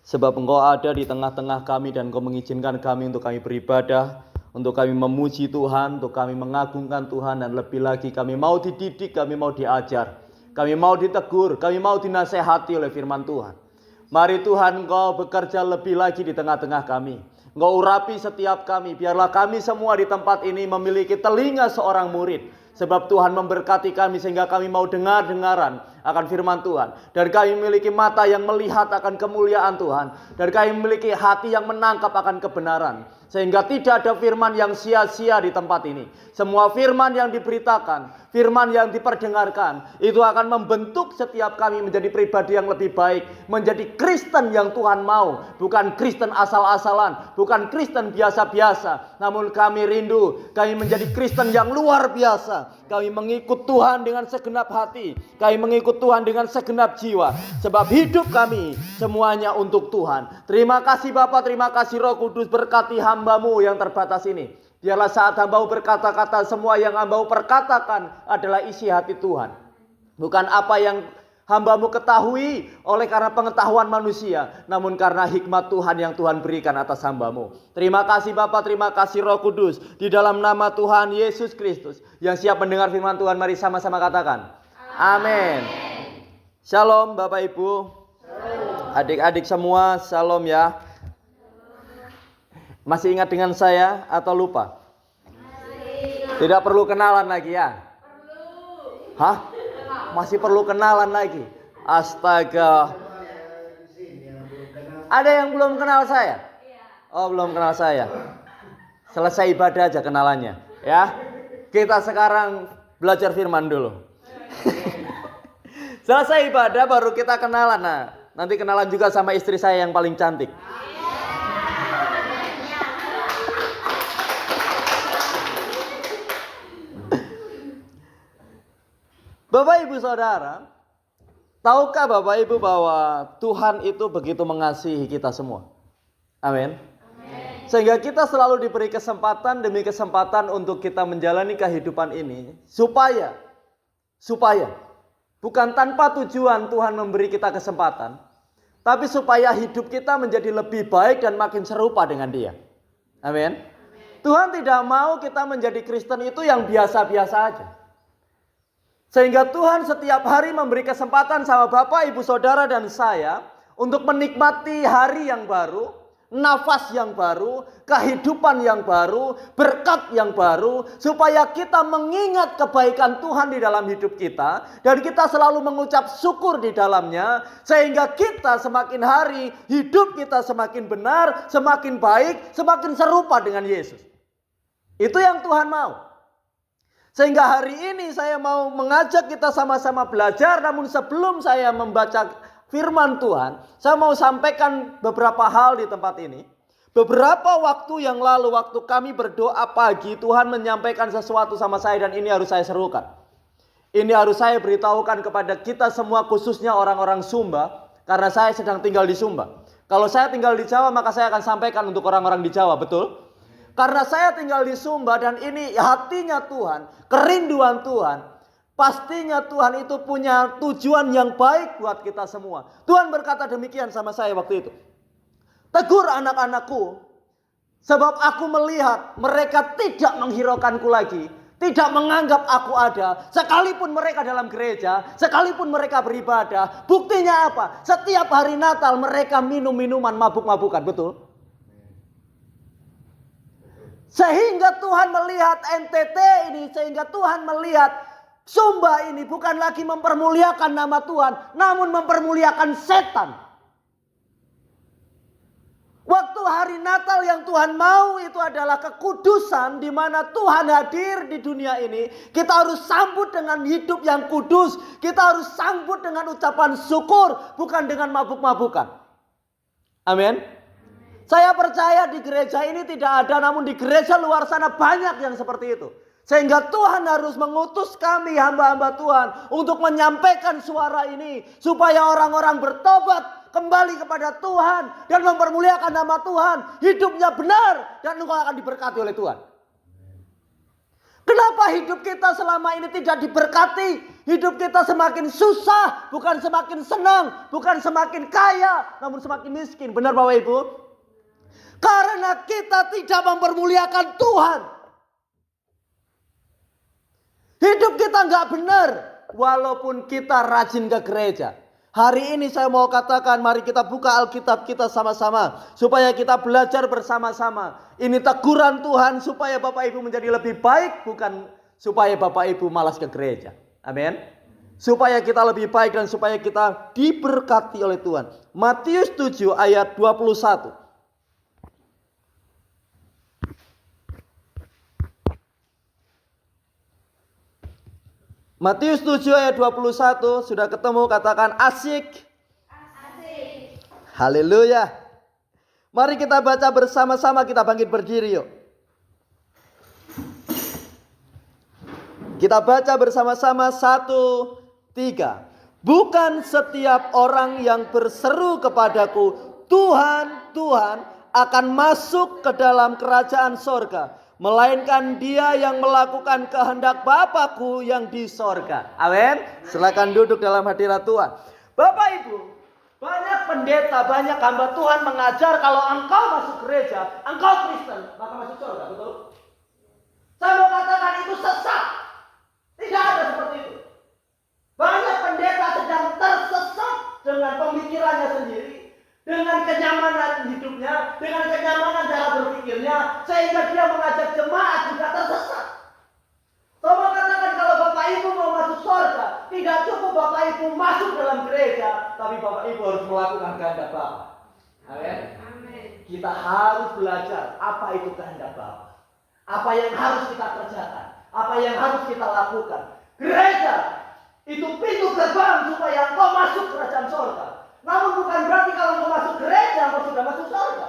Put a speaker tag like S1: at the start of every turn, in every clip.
S1: Sebab Engkau ada di tengah-tengah kami dan Engkau mengizinkan kami untuk kami beribadah, untuk kami memuji Tuhan, untuk kami mengagungkan Tuhan, dan lebih lagi kami mau dididik, kami mau diajar, kami mau ditegur, kami mau dinasehati oleh firman Tuhan. Mari Tuhan Engkau bekerja lebih lagi di tengah-tengah kami. Engkau urapi setiap kami, biarlah kami semua di tempat ini memiliki telinga seorang murid. Sebab Tuhan memberkati kami sehingga kami mau dengar-dengaran akan firman Tuhan. Dan kami memiliki mata yang melihat akan kemuliaan Tuhan. Dan kami memiliki hati yang menangkap akan kebenaran. Sehingga tidak ada firman yang sia-sia di tempat ini. Semua firman yang diberitakan, firman yang diperdengarkan, itu akan membentuk setiap kami menjadi pribadi yang lebih baik. Menjadi Kristen yang Tuhan mau. Bukan Kristen asal-asalan. Bukan Kristen biasa-biasa. Namun kami rindu, kami menjadi Kristen yang luar biasa. Kami mengikut Tuhan dengan segenap hati. Kami mengikut Tuhan dengan segenap jiwa. Sebab hidup kami semuanya untuk Tuhan. Terima kasih Bapa, terima kasih Roh Kudus, berkati hamba-Mu yang terbatas ini. Biarlah saat hamba-Mu berkata-kata, semua yang hamba-Mu perkatakan adalah isi hati Tuhan. Bukan apa yang hamba-Mu ketahui oleh karena pengetahuan manusia, namun karena hikmat Tuhan yang Tuhan berikan atas hamba-Mu. Terima kasih Bapa, terima kasih Roh Kudus. Di dalam nama Tuhan Yesus Kristus. Yang siap mendengar firman Tuhan, mari sama-sama katakan amin. Shalom Bapak Ibu, adik-adik semua, shalom ya. Masih ingat dengan saya atau lupa? Tidak perlu kenalan lagi ya? Hah? Masih perlu kenalan lagi? Astaga. Ada yang belum kenal saya? Oh, belum kenal saya. Selesai ibadah aja kenalannya ya. Kita sekarang belajar firman dulu. Selesai ibadah baru kita kenalan. Nah, nanti kenalan juga sama istri saya yang paling cantik. Bapak Ibu Saudara, tahukah Bapak Ibu bahwa Tuhan itu begitu mengasihi kita semua? Amin. Sehingga kita selalu diberi kesempatan demi kesempatan untuk kita menjalani kehidupan ini. Supaya bukan tanpa tujuan Tuhan memberi kita kesempatan, tapi supaya hidup kita menjadi lebih baik dan makin serupa dengan Dia. Amin. Tuhan tidak mau kita menjadi Kristen itu yang biasa-biasa aja. Sehingga Tuhan setiap hari memberi kesempatan sama Bapak, Ibu, Saudara, dan saya untuk menikmati hari yang baru, nafas yang baru, kehidupan yang baru, berkat yang baru, supaya kita mengingat kebaikan Tuhan di dalam hidup kita, dan kita selalu mengucap syukur di dalamnya, sehingga kita semakin hari, hidup kita semakin benar, semakin baik, semakin serupa dengan Yesus. Itu yang Tuhan mau. Sehingga hari ini saya mau mengajak kita sama-sama belajar, namun sebelum saya membaca firman Tuhan, saya mau sampaikan beberapa hal di tempat ini. Beberapa waktu yang lalu, waktu kami berdoa pagi, Tuhan menyampaikan sesuatu sama saya dan ini harus saya serukan. Ini harus saya beritahukan kepada kita semua, khususnya orang-orang Sumba, karena saya sedang tinggal di Sumba. Kalau saya tinggal di Jawa, maka saya akan sampaikan untuk orang-orang di Jawa, betul? Karena saya tinggal di Sumba dan ini hatinya Tuhan, kerinduan Tuhan. Pastinya Tuhan itu punya tujuan yang baik buat kita semua. Tuhan berkata demikian sama saya waktu itu. Tegur anak-anakku, sebab aku melihat mereka tidak menghiraukanku lagi. Tidak menganggap aku ada. Sekalipun mereka dalam gereja, sekalipun mereka beribadah. Buktinya apa? Setiap hari Natal mereka minum minuman mabuk-mabukan, betul? Sehingga Tuhan melihat NTT ini, sehingga Tuhan melihat Sumba ini bukan lagi mempermuliakan nama Tuhan, namun mempermuliakan setan. Waktu hari Natal yang Tuhan mau itu adalah kekudusan, di mana Tuhan hadir di dunia ini. Kita harus sambut dengan hidup yang kudus. Kita harus sambut dengan ucapan syukur, bukan dengan mabuk-mabukan. Amin. Saya percaya di gereja ini tidak ada, namun di gereja luar sana banyak yang seperti itu. Sehingga Tuhan harus mengutus kami hamba-hamba Tuhan untuk menyampaikan suara ini. Supaya orang-orang bertobat kembali kepada Tuhan dan mempermuliakan nama Tuhan. Hidupnya benar dan engkau akan diberkati oleh Tuhan. Kenapa hidup kita selama ini tidak diberkati? Hidup kita semakin susah, bukan semakin senang, bukan semakin kaya, namun semakin miskin. Benar Bapak Ibu? Karena kita tidak mempermuliakan Tuhan. Hidup kita nggak benar, walaupun kita rajin ke gereja. Hari ini saya mau katakan, mari kita buka Alkitab kita sama-sama. Supaya kita belajar bersama-sama. Ini teguran Tuhan supaya Bapak Ibu menjadi lebih baik. Bukan supaya Bapak Ibu malas ke gereja. Amin. Supaya kita lebih baik dan supaya kita diberkati oleh Tuhan. Matius 7 ayat 21. Matius 7 ayat 21, sudah ketemu, katakan asik. Asik. Haleluya. Mari kita baca bersama-sama, kita bangkit berdiri yuk. Kita baca bersama-sama 1, 3. Bukan setiap orang yang berseru kepadaku, Tuhan, Tuhan, akan masuk ke dalam kerajaan sorga, melainkan dia yang melakukan kehendak Bapakku yang di sorga. Amin. Silakan duduk dalam hadirat Tuhan. Bapak Ibu, banyak pendeta, banyak hamba Tuhan mengajar kalau engkau masuk gereja, engkau Kristen, maka masuk sorga. Betul? Saya mau katakan itu sesat. Tidak ada seperti itu. Banyak pendeta sedang tersesat dengan pemikirannya sendiri, dengan kenyamanan hidupnya, dengan kenyamanan cara berpikirnya, sehingga dia mengajak jemaat juga tersesat. Saya katakan kalau Bapak Ibu mau masuk surga, tidak cukup Bapak Ibu masuk dalam gereja, tapi Bapak Ibu harus melakukan kehendak Bapa. Amin. Kita harus belajar apa itu kehendak Bapa, apa yang harus kita kerjakan, apa yang harus kita lakukan. Gereja itu pintu gerbang supaya engkau masuk kerajaan surga. Namun bukan berarti kalau engkau masuk gereja, engkau sudah masuk surga.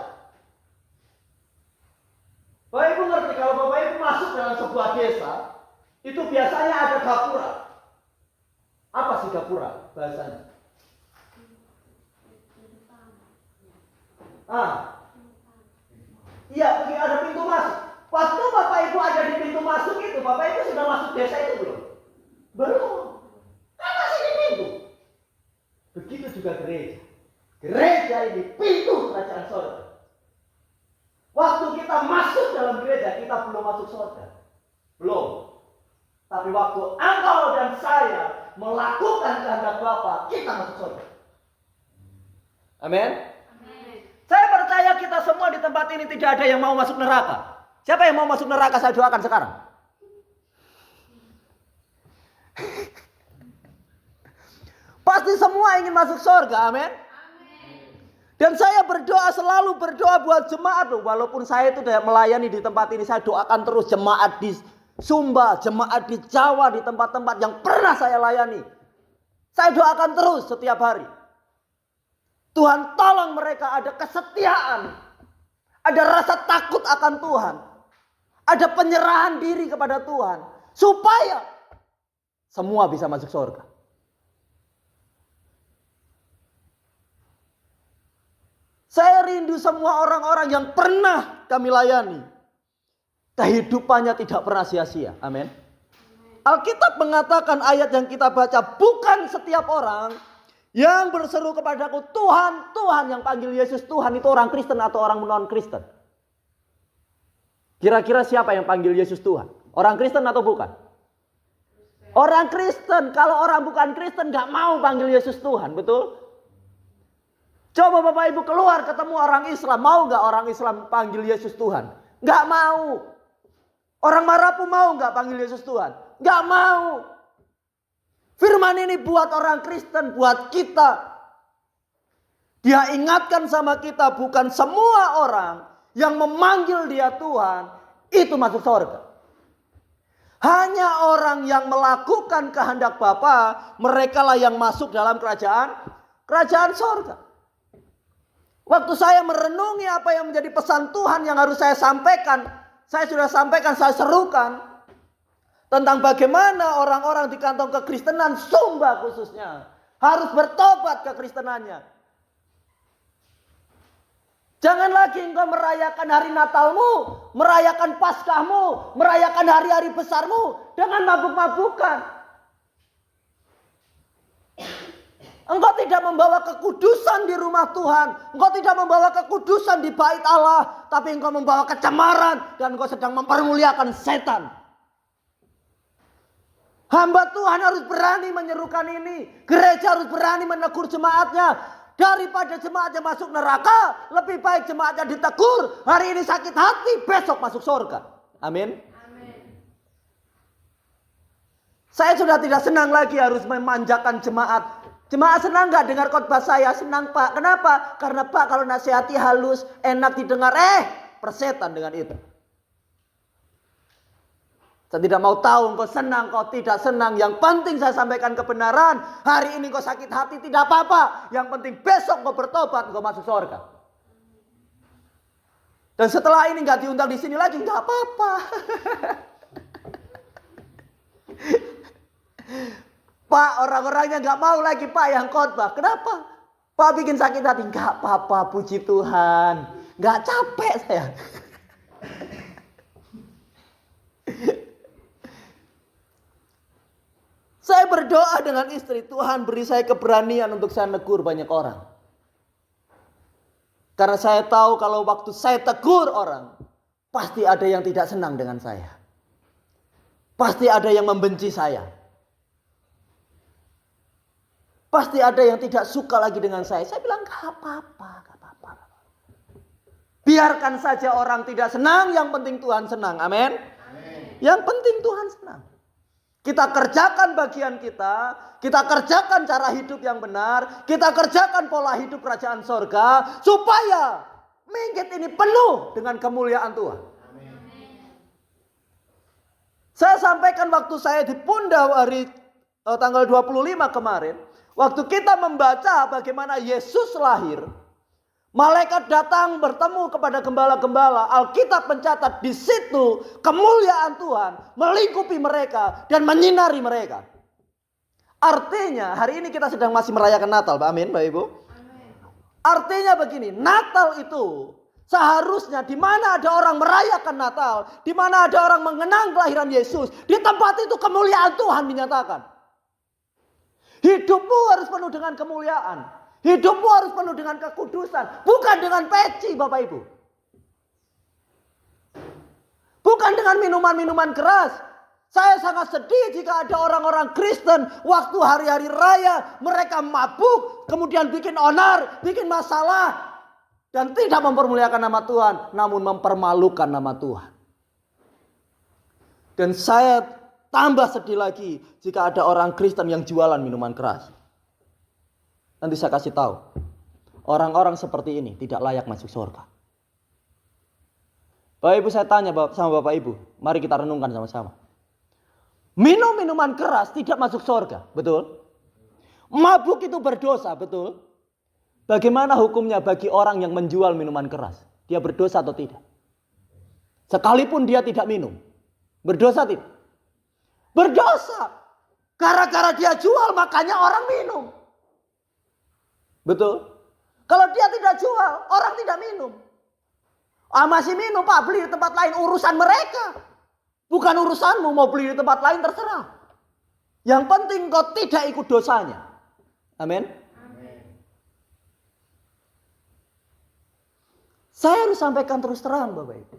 S1: Bapak Ibu ngerti kalau Bapak Ibu masuk dalam sebuah desa, itu biasanya ada gapura. Apa sih gapura bahasanya? Iya, ada pintu masuk. Waktu Bapak Ibu ada di pintu masuk itu, Bapak Ibu sudah masuk desa itu belum? Belum. Kan masih di pintu. Begitu juga gereja. Gereja ini pintu kerajaan surga. Waktu kita masuk dalam gereja, kita belum masuk surga. Belum. Tapi waktu engkau dan saya melakukan kehendak Bapa, kita masuk surga. Amin. Saya percaya kita semua di tempat ini tidak ada yang mau masuk neraka. Siapa yang mau masuk neraka, saya doakan sekarang. Pasti semua ingin masuk surga, amin. Dan saya berdoa, selalu berdoa buat jemaat loh. Walaupun saya itu tidak melayani di tempat ini, saya doakan terus jemaat di Sumba, jemaat di Jawa, di tempat-tempat yang pernah saya layani. Saya doakan terus setiap hari. Tuhan tolong mereka ada kesetiaan, ada rasa takut akan Tuhan, ada penyerahan diri kepada Tuhan, supaya semua bisa masuk surga. Saya rindu semua orang-orang yang pernah kami layani, kehidupannya tidak pernah sia-sia. Amin. Alkitab mengatakan, ayat yang kita baca, bukan setiap orang yang berseru kepadaku Tuhan, Tuhan, yang panggil Yesus Tuhan itu orang Kristen atau orang non-Kristen. Kira-kira siapa yang panggil Yesus Tuhan? Orang Kristen atau bukan? Orang Kristen. Kalau orang bukan Kristen gak mau panggil Yesus Tuhan, betul? Coba Bapak Ibu keluar ketemu orang Islam, mau gak orang Islam panggil Yesus Tuhan? Gak mau. Orang Marapu mau gak panggil Yesus Tuhan? Gak mau. Firman ini buat orang Kristen, buat kita. Dia ingatkan sama kita, bukan semua orang yang memanggil dia Tuhan itu masuk surga. Hanya orang yang melakukan kehendak Bapa, mereka lah yang masuk dalam kerajaan surga. Waktu saya merenungi apa yang menjadi pesan Tuhan yang harus saya sampaikan, saya sudah sampaikan, saya serukan tentang bagaimana orang-orang di kantong kekristenan, Sumba khususnya, harus bertobat kekristenannya. Jangan lagi engkau merayakan hari Natalmu merayakan Paskahmu, merayakan hari-hari besarmu dengan mabuk-mabukan. Engkau tidak membawa kekudusan di rumah Tuhan. Engkau tidak membawa kekudusan di bait Allah. Tapi engkau membawa kecemaran. Dan engkau sedang mempermuliakan setan. Hamba Tuhan harus berani menyerukan ini. Gereja harus berani menegur jemaatnya. Daripada jemaatnya masuk neraka, lebih baik jemaatnya ditegur. Hari ini sakit hati, besok masuk surga. Amin. Saya sudah tidak senang lagi harus memanjakan jemaat. Jemaat senang gak dengar khotbah saya? Senang Pak. Kenapa? Karena Pak kalau nasihati halus, enak didengar. Persetan dengan itu. Saya tidak mau tahu engkau senang, kau tidak senang. Yang penting saya sampaikan kebenaran. Hari ini kau sakit hati tidak apa-apa. Yang penting besok kau bertobat, kau masuk surga. Dan setelah ini gak diundang di sini lagi, gak apa-apa. Pak, orang-orangnya gak mau lagi Pak yang khotbah. Kenapa? Pak bikin sakit hati. Gak apa-apa, puji Tuhan. Gak capek saya. Saya berdoa dengan istri. Tuhan beri saya keberanian untuk saya negur banyak orang. Karena saya tahu kalau waktu saya tegur orang. Pasti ada yang tidak senang dengan saya. Pasti ada yang membenci saya. Pasti ada yang tidak suka lagi dengan saya. Saya bilang gak apa-apa, gak apa-apa. Biarkan saja orang tidak senang, yang penting Tuhan senang. Amin. Yang penting Tuhan senang. Kita kerjakan bagian kita kerjakan cara hidup yang benar, kita kerjakan pola hidup kerajaan sorga, supaya Minggit ini penuh dengan kemuliaan Tuhan. Saya sampaikan waktu saya di Punda hari tanggal 25 kemarin. Waktu kita membaca bagaimana Yesus lahir. Malaikat datang bertemu kepada gembala-gembala. Alkitab mencatat di situ kemuliaan Tuhan melingkupi mereka dan menyinari mereka. Artinya hari ini kita sedang masih merayakan Natal. Amin Bapak Ibu. Artinya begini, Natal itu seharusnya di mana ada orang merayakan Natal, di mana ada orang mengenang kelahiran Yesus, di tempat itu kemuliaan Tuhan dinyatakan. Hidupmu harus penuh dengan kemuliaan. Hidupmu harus penuh dengan kekudusan. Bukan dengan peci Bapak Ibu. Bukan dengan minuman-minuman keras. Saya sangat sedih jika ada orang-orang Kristen waktu hari-hari raya mereka mabuk, kemudian bikin onar, bikin masalah. Dan tidak mempermuliakan nama Tuhan, namun mempermalukan nama Tuhan. Dan saya tambah sedih lagi jika ada orang Kristen yang jualan minuman keras. Nanti saya kasih tahu. Orang-orang seperti ini tidak layak masuk surga. Bapak Ibu, saya tanya sama Bapak Ibu. Mari kita renungkan sama-sama. Minum minuman keras tidak masuk surga, betul? Mabuk itu berdosa, betul? Bagaimana hukumnya bagi orang yang menjual minuman keras? Dia berdosa atau tidak? Sekalipun dia tidak minum. Berdosa tidak? Berdosa. Gara-gara dia jual makanya orang minum. Betul? Kalau dia tidak jual, orang tidak minum. Masih minum Pak, beli di tempat lain, urusan mereka. Bukan urusanmu, mau beli di tempat lain terserah. Yang penting kau tidak ikut dosanya. Amin. Saya harus sampaikan terus terang Bapak Ibu.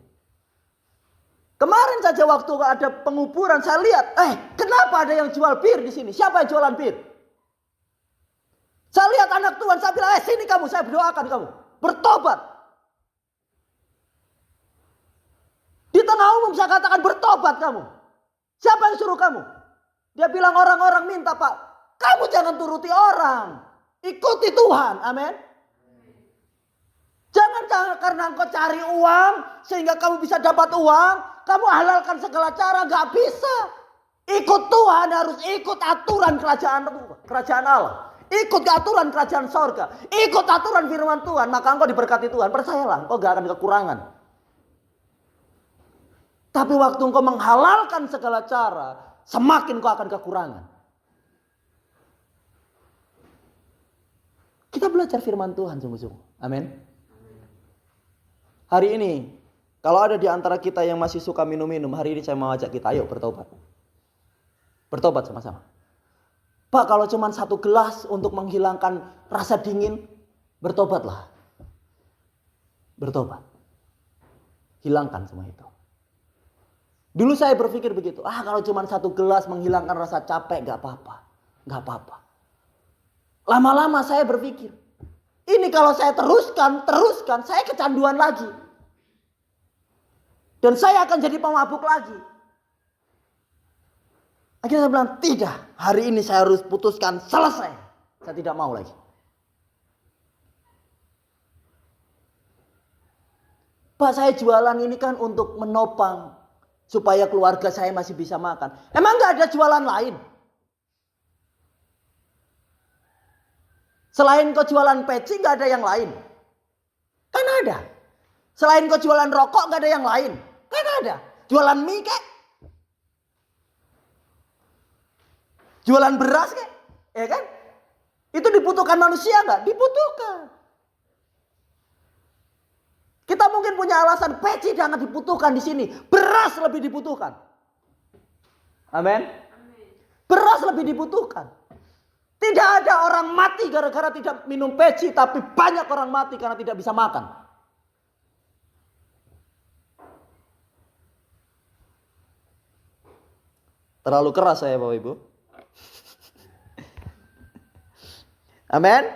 S1: Kemarin saja waktu ada penguburan saya lihat, kenapa ada yang jual bir di sini? Siapa yang jualan bir? Saya lihat anak Tuhan, saya bilang, sini kamu, saya berdoakan kamu. Bertobat. Di tengah umum saya katakan bertobat kamu. Siapa yang suruh kamu? Dia bilang orang-orang minta Pak. Kamu jangan turuti orang. Ikuti Tuhan. Amin. Jangan karena engkau cari uang sehingga kamu bisa dapat uang. Kamu halalkan segala cara. Gak bisa. Ikut Tuhan, harus ikut aturan kerajaan Allah. Ikut aturan kerajaan sorga. Ikut aturan firman Tuhan. Maka engkau diberkati Tuhan. Percayalah, engkau gak akan kekurangan. Tapi waktu engkau menghalalkan segala cara, semakin engkau akan kekurangan. Kita belajar firman Tuhan sungguh-sungguh. Amin. Hari ini Kalau ada di antara kita yang masih suka minum-minum, hari ini saya mau ajak kita, ayo bertobat. Bertobat sama-sama. Pak, kalau cuma 1 gelas untuk menghilangkan rasa dingin, bertobatlah. Bertobat. Hilangkan semua itu. Dulu saya berpikir begitu. Kalau cuma 1 gelas menghilangkan rasa capek, gak apa-apa. Gak apa-apa. Lama-lama saya berpikir, ini kalau saya teruskan, saya kecanduan lagi. Dan saya akan jadi pemabuk lagi. Akhirnya saya bilang, tidak. Hari ini saya harus putuskan, selesai. Saya tidak mau lagi. Pak, saya jualan ini kan untuk menopang. Supaya keluarga saya masih bisa makan. Emang gak ada jualan lain? Selain kau jualan peci gak ada yang lain? Kan ada. Selain kau jualan rokok gak ada yang lain? Kan ada. Jualan mie kek? Jualan beras kek? Ya kan? Itu dibutuhkan manusia gak? Dibutuhkan. Kita mungkin punya alasan peci jangan dibutuhkan di sini. Beras lebih dibutuhkan. Amin. Beras lebih dibutuhkan. Tidak ada orang mati gara-gara tidak minum peci, tapi banyak orang mati karena tidak bisa makan. Terlalu keras saya Bapak Ibu. Amin.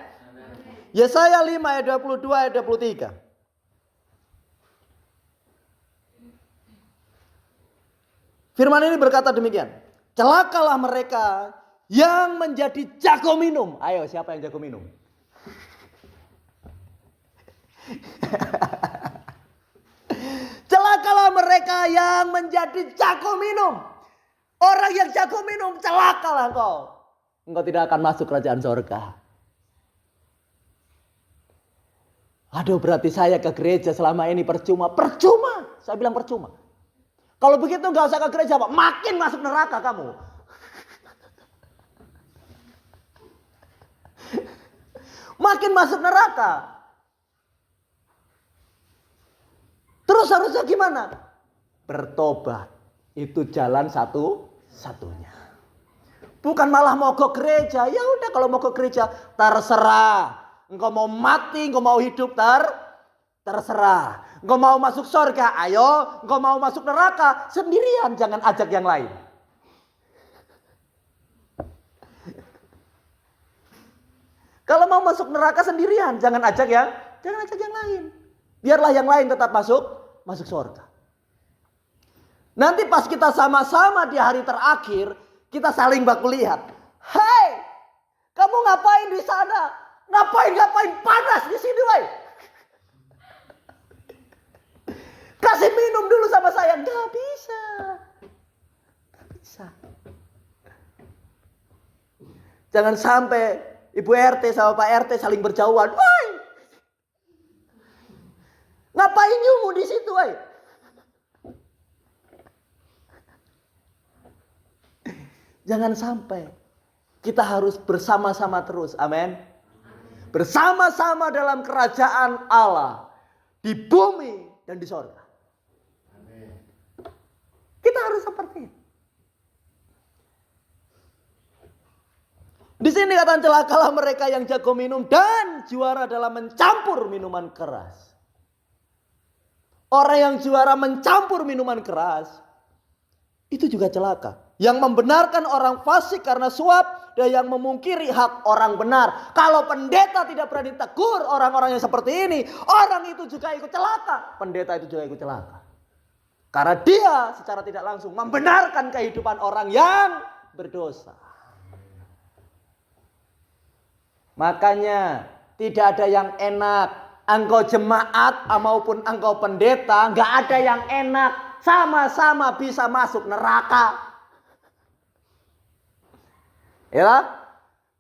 S1: Yesaya 5 ayat 22 ayat 23. Firman ini berkata demikian. Celakalah mereka yang menjadi jago minum. Ayo, siapa yang jago minum? Celakalah mereka yang menjadi jago minum. Orang yang jago minum, celakalah engkau. Engkau tidak akan masuk kerajaan surga. Aduh, berarti saya ke gereja selama ini percuma. Percuma. Saya bilang percuma. Kalau begitu gak usah ke gereja, Pak. Makin masuk neraka kamu. Makin masuk neraka. Terus harusnya gimana? Bertobat. Itu jalan satu-satunya. Bukan malah mogok gereja. Ya udah kalau mogok gereja terserah. Engkau mau mati, engkau mau hidup terserah. Engkau mau masuk surga, ayo. Engkau mau masuk neraka, sendirian. Jangan ajak yang lain. Kalau mau masuk neraka sendirian, jangan ajak yang lain. Biarlah yang lain tetap masuk surga. Nanti pas kita sama-sama di hari terakhir, kita saling baku lihat. Hei, kamu ngapain di sana? Ngapain panas di sini, woi? Kasih minum dulu sama saya. Gak bisa. Jangan sampai Ibu RT sama Pak RT saling berjauhan. Woi, ngapain nyumu di situ, woi? Jangan sampai. Kita harus bersama-sama terus. Amin. Bersama-sama dalam kerajaan Allah. Di bumi dan di sorga. Kita harus seperti itu. Di sini kata celakalah mereka yang jago minum dan juara dalam mencampur minuman keras. Orang yang juara mencampur minuman keras itu juga celaka. Yang membenarkan orang fasik karena suap dan yang memungkiri hak orang benar. Kalau pendeta tidak berani tegur orang-orang yang seperti ini, orang itu juga ikut celaka. Pendeta itu juga ikut celaka. Karena dia secara tidak langsung membenarkan kehidupan orang yang berdosa. Makanya tidak ada yang enak. Engkau jemaat maupun engkau pendeta, nggak ada yang enak. Sama-sama bisa masuk neraka. Ya,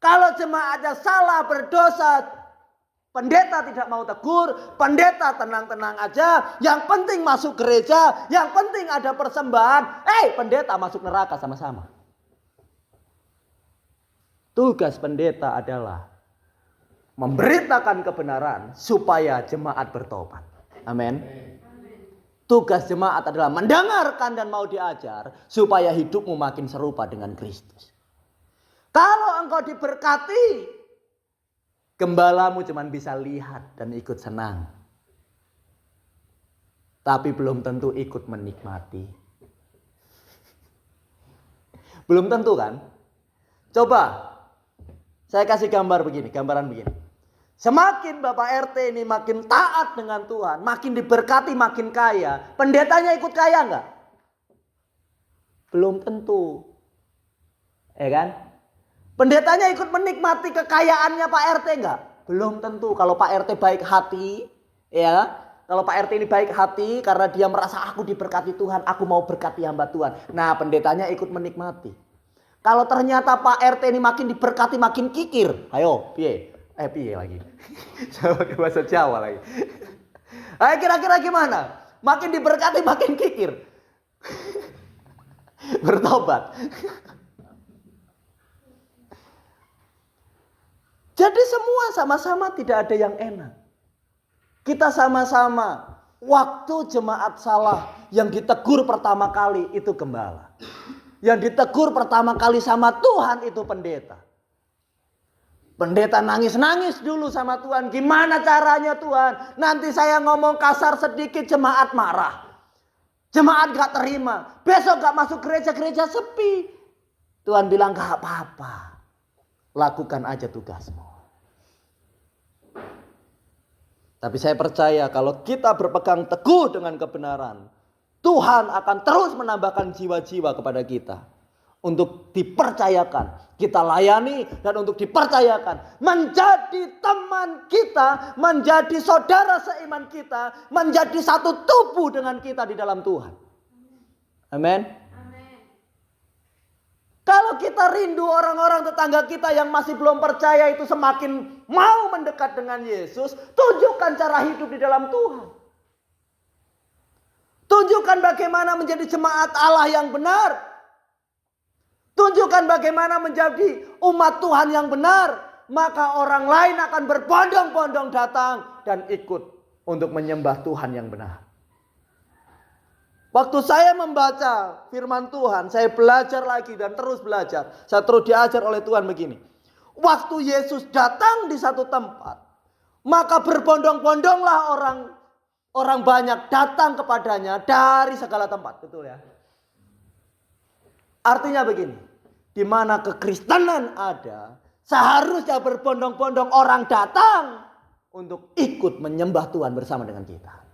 S1: kalau jemaatnya salah berdosa, pendeta tidak mau tegur, pendeta tenang-tenang aja. Yang penting masuk gereja, yang penting ada persembahan. Pendeta masuk neraka sama-sama. Tugas pendeta adalah memberitakan kebenaran supaya jemaat bertobat. Amin. Tugas jemaat adalah mendengarkan dan mau diajar supaya hidupmu makin serupa dengan Kristus. Kalau engkau diberkati, gembalamu cuma bisa lihat dan ikut senang. Tapi belum tentu ikut menikmati. Belum tentu kan? Coba saya kasih gambaran begini. Semakin Bapak RT ini makin taat dengan Tuhan, makin diberkati, makin kaya. Pendetanya ikut kaya enggak? Belum tentu. Ya kan? Pendetanya ikut menikmati kekayaannya Pak RT enggak? Belum tentu. Kalau Pak RT baik hati, ya. Kalau Pak RT ini baik hati karena dia merasa aku diberkati Tuhan, aku mau berkati hamba Tuhan. Nah, pendetanya ikut menikmati. Kalau ternyata Pak RT ini makin diberkati, makin kikir. Ayo, piye? Piye lagi? Saya pakai bahasa Jawa lagi. Ayo kira-kira gimana? Makin diberkati makin kikir. Bertobat. Jadi semua sama-sama tidak ada yang enak. Kita sama-sama. Waktu jemaat salah, yang ditegur pertama kali itu gembala. Yang ditegur pertama kali sama Tuhan itu pendeta. Pendeta nangis-nangis dulu sama Tuhan. Gimana caranya Tuhan? Nanti saya ngomong kasar sedikit jemaat marah. Jemaat gak terima. Besok gak masuk gereja sepi. Tuhan bilang gak apa-apa. Lakukan aja tugasmu. Tapi saya percaya kalau kita berpegang teguh dengan kebenaran. Tuhan akan terus menambahkan jiwa-jiwa kepada kita. Untuk dipercayakan, kita layani dan untuk dipercayakan menjadi teman kita, menjadi saudara seiman kita, menjadi satu tubuh dengan kita di dalam Tuhan. Amin. Kalau kita rindu orang-orang tetangga kita yang masih belum percaya itu semakin mau mendekat dengan Yesus, tunjukkan cara hidup di dalam Tuhan. Tunjukkan bagaimana menjadi jemaat Allah yang benar. Tunjukkan bagaimana menjadi umat Tuhan yang benar. Maka orang lain akan berbondong-bondong datang dan ikut untuk menyembah Tuhan yang benar. Waktu saya membaca firman Tuhan, saya belajar lagi dan terus belajar. Saya terus diajar oleh Tuhan begini. Waktu Yesus datang di satu tempat, maka berbondong-bondonglah orang banyak datang kepadanya dari segala tempat. Betul ya? Artinya begini. Di mana kekristenan ada, seharusnya berbondong-bondong orang datang untuk ikut menyembah Tuhan bersama dengan kita.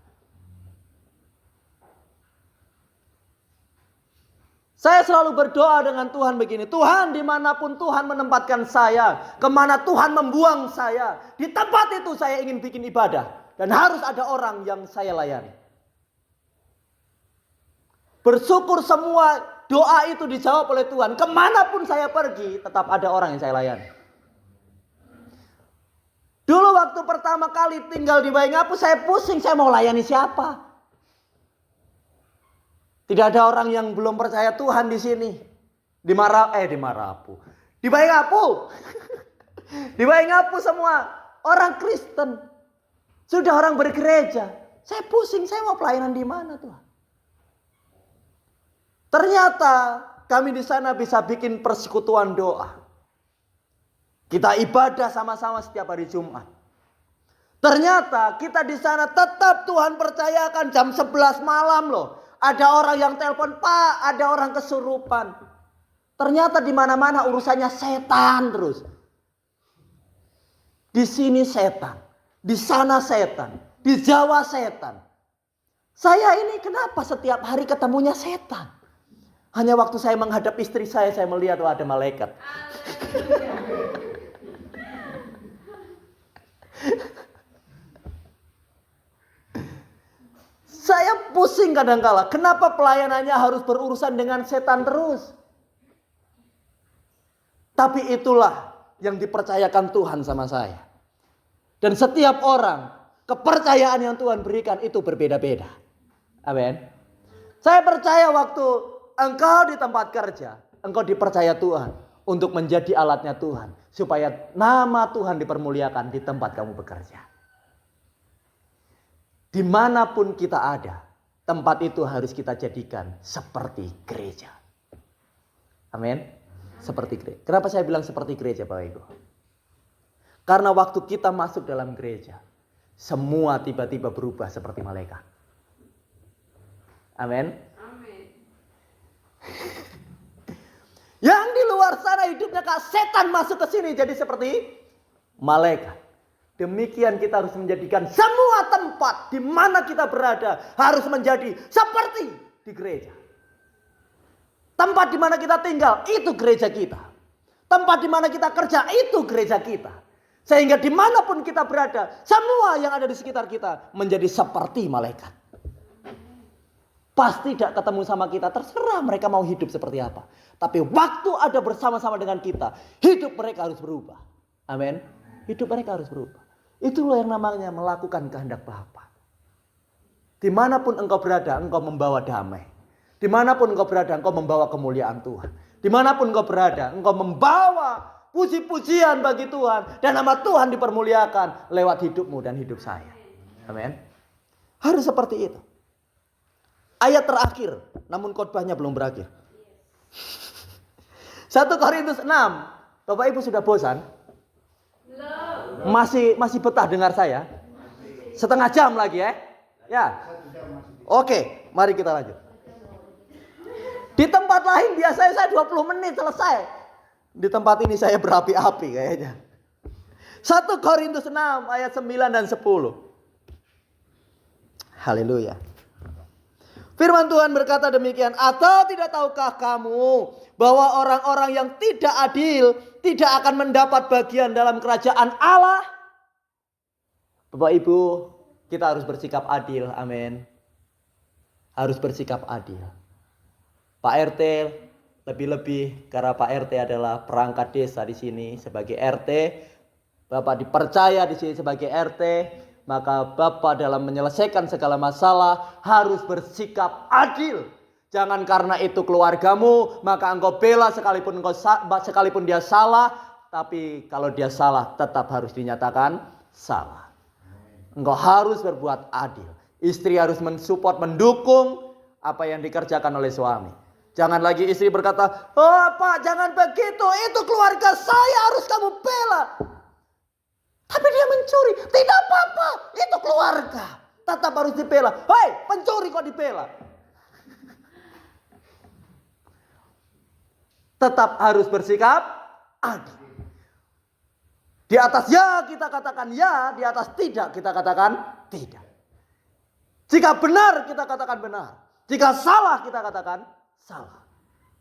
S1: Saya selalu berdoa dengan Tuhan begini. Tuhan, dimanapun Tuhan menempatkan saya, kemana Tuhan membuang saya, di tempat itu saya ingin bikin ibadah. Dan harus ada orang yang saya layani. Bersyukur semua doa itu dijawab oleh Tuhan. Kemanapun saya pergi, tetap ada orang yang saya layani. Dulu waktu pertama kali tinggal di Waingapu, saya pusing, saya mau layani siapa? Tidak ada orang yang belum percaya Tuhan di sini. Di Marapu. Di Waingapu. Di Waingapu semua orang Kristen. Sudah orang bergereja. Saya pusing, saya mau pelayanan di mana Tuhan? Ternyata kami di sana bisa bikin persekutuan doa. Kita ibadah sama-sama setiap hari Jumat. Ternyata kita di sana tetap Tuhan percayakan jam 11 malam loh. Ada orang yang telepon, Pak, ada orang kesurupan. Ternyata di mana-mana urusannya setan terus. Di sini setan, di sana setan, di Jawa setan. Saya ini kenapa setiap hari ketemunya setan? Hanya waktu saya menghadap istri saya melihat ada malaikat. Saya pusing kadang-kala. Kenapa pelayanannya harus berurusan dengan setan terus? Tapi itulah yang dipercayakan Tuhan sama saya. Dan setiap orang, kepercayaan yang Tuhan berikan itu berbeda-beda. Amin. Saya percaya waktu engkau di tempat kerja, engkau dipercaya Tuhan untuk menjadi alatnya Tuhan. Supaya nama Tuhan dipermuliakan di tempat kamu bekerja. Dimanapun kita ada, tempat itu harus kita jadikan seperti gereja. Amin. Seperti gereja. Kenapa saya bilang seperti gereja, Bapak Ibu? Karena waktu kita masuk dalam gereja, semua tiba-tiba berubah seperti malaikat. Amin. Yang di luar sana hidupnya kayak setan masuk ke sini jadi seperti malaikat. Demikian kita harus menjadikan semua tempat di mana kita berada harus menjadi seperti di gereja. Tempat di mana kita tinggal itu gereja kita. Tempat di mana kita kerja itu gereja kita. Sehingga dimanapun kita berada, semua yang ada di sekitar kita menjadi seperti malaikat. Pas tidak ketemu sama kita, terserah mereka mau hidup seperti apa. Tapi waktu ada bersama-sama dengan kita, hidup mereka harus berubah. Amin. Hidup mereka harus berubah. Itulah yang namanya melakukan kehendak Bapa. Dimanapun engkau berada, engkau membawa damai. Dimanapun engkau berada, engkau membawa kemuliaan Tuhan. Dimanapun engkau berada, engkau membawa puji-pujian bagi Tuhan. Dan nama Tuhan dipermuliakan lewat hidupmu dan hidup saya. Amin. Harus seperti itu. Ayat terakhir, namun khotbahnya belum berakhir. 1 Korintus 6. Bapak Ibu sudah bosan? Masih betah dengar saya? Setengah jam lagi ya? Ya. Oke, mari kita lanjut. Di tempat lain biasanya saya 20 menit selesai. Di tempat ini saya berapi-api kayaknya. 1 Korintus 6 ayat 9 dan 10. Haleluya. Firman Tuhan berkata demikian, atau tidak tahukah kamu bahwa orang-orang yang tidak adil tidak akan mendapat bagian dalam kerajaan Allah? Bapak Ibu, kita harus bersikap adil, amin. Harus bersikap adil. Pak RT lebih-lebih karena Pak RT adalah perangkat desa di sini sebagai RT, Bapak dipercaya di sini sebagai RT. Maka Bapak dalam menyelesaikan segala masalah harus bersikap adil. Jangan karena itu keluargamu, maka engkau bela sekalipun dia salah. Tapi kalau dia salah tetap harus dinyatakan salah. Engkau harus berbuat adil. Istri harus mensupport, mendukung apa yang dikerjakan oleh suami. Jangan lagi istri berkata, oh Pak jangan begitu, itu keluarga saya harus kamu bela. Tapi dia mencuri. Tidak apa-apa. Itu keluarga. Tetap harus dibela. Hei pencuri kok dibela. Tetap harus bersikap adil. Di atas ya kita katakan ya. Di atas tidak kita katakan tidak. Jika benar kita katakan benar. Jika salah kita katakan salah.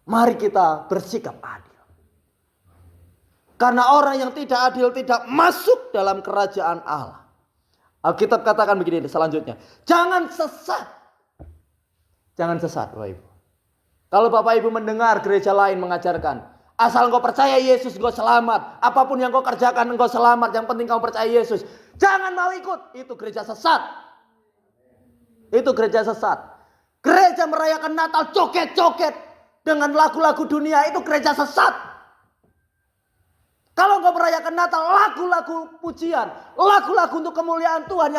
S1: Mari kita bersikap adil. Karena orang yang tidak adil tidak masuk dalam kerajaan Allah. Alkitab katakan begini selanjutnya. Jangan sesat. Jangan sesat Bapak Ibu. Kalau Bapak Ibu mendengar gereja lain mengajarkan. Asal engkau percaya Yesus engkau selamat. Apapun yang engkau kerjakan engkau selamat. Yang penting kamu percaya Yesus. Jangan mau ikut. Itu gereja sesat. Itu gereja sesat. Gereja merayakan Natal joget-joget. Dengan lagu-lagu dunia itu gereja sesat. Kalau engkau merayakan Natal, lagu-lagu pujian, lagu-lagu untuk kemuliaan Tuhan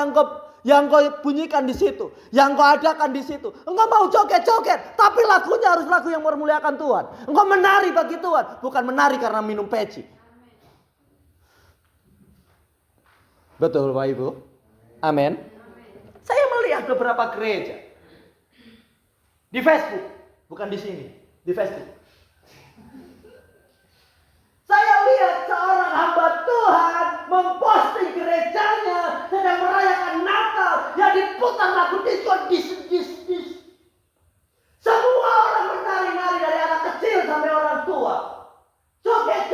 S1: yang engkau bunyikan di situ, yang engkau adakan di situ. Engkau mau joget-joget, tapi lagunya harus lagu yang memuliakan Tuhan. Engkau menari bagi Tuhan, bukan menari karena minum peci. Betul Bapak Ibu? Amin. Saya melihat beberapa gereja di Facebook, bukan di sini, di Facebook. Saya lihat seorang hamba Tuhan memposting gerejanya sedang merayakan Natal yang diputar lagu disco dis. Semua orang menari-nari dari anak kecil sampai orang tua. Joget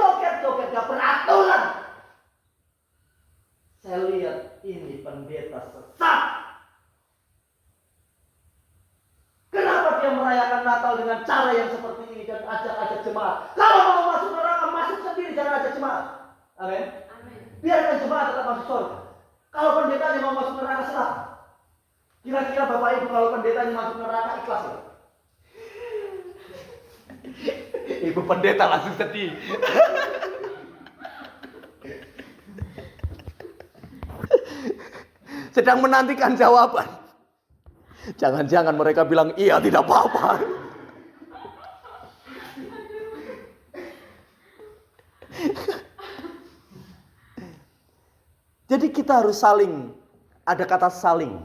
S1: gak beraturan. Saya lihat ini pendeta sesat. Kenapa dia merayakan Natal dengan cara yang seperti ini dan ajak-ajak jemaat? Kalau mau masuk neraka, masuk sendiri, jangan ajak jemaat. Amin. Biarkan jemaat tetap masuk surga. Kalau pendetanya mau masuk neraka, silakan. Kira-kira Bapak Ibu kalau pendetanya masuk neraka, ikhlas ya? Ibu pendeta langsung sedih. Sedang menantikan jawaban. Jangan-jangan mereka bilang, iya tidak apa-apa. Jadi kita harus saling, ada kata saling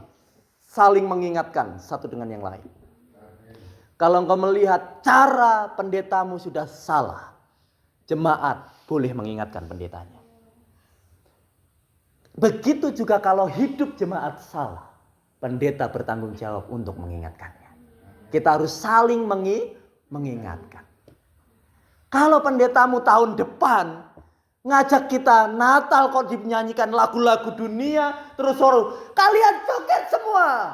S1: mengingatkan satu dengan yang lain. Kalau engkau melihat cara pendetamu sudah salah, jemaat boleh mengingatkan pendetanya. Begitu juga kalau hidup jemaat salah, pendeta bertanggung jawab untuk mengingatkannya. Kita harus saling mengingatkan. Kalau pendetamu tahun depan ngajak kita Natal kok dinyanyikan lagu-lagu dunia, terus suruh kalian joget semua,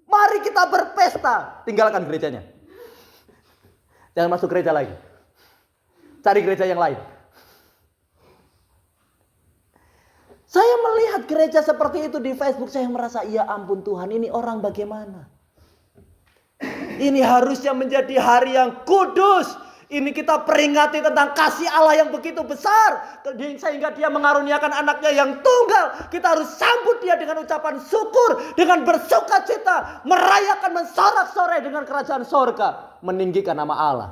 S1: mari kita berpesta, tinggalkan gerejanya. Jangan masuk gereja lagi. Cari gereja yang lain. Saya melihat gereja seperti itu di Facebook, saya merasa ya ampun Tuhan, ini orang bagaimana? Ini harusnya menjadi hari yang kudus. Ini kita peringati tentang kasih Allah yang begitu besar. Sehingga dia mengaruniakan anaknya yang tunggal. Kita harus sambut dia dengan ucapan syukur. Dengan bersuka cita. Merayakan mensorak-sorai dengan kerajaan sorga. Meninggikan nama Allah.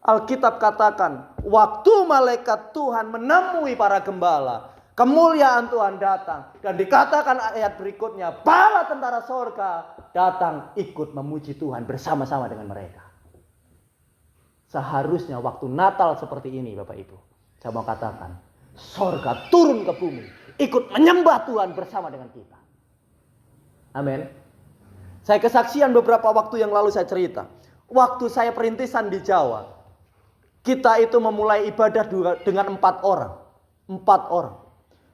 S1: Alkitab katakan, waktu malaikat Tuhan menemui para gembala, kemuliaan Tuhan datang. Dan dikatakan ayat berikutnya, bala tentara sorga datang ikut memuji Tuhan bersama-sama dengan mereka. Seharusnya waktu Natal seperti ini Bapak Ibu, saya mau katakan, sorga turun ke bumi, ikut menyembah Tuhan bersama dengan kita. Amin. Saya kesaksian beberapa waktu yang lalu saya cerita. Waktu saya perintisan di Jawa, kita itu memulai ibadah dengan 4 orang. 4 orang.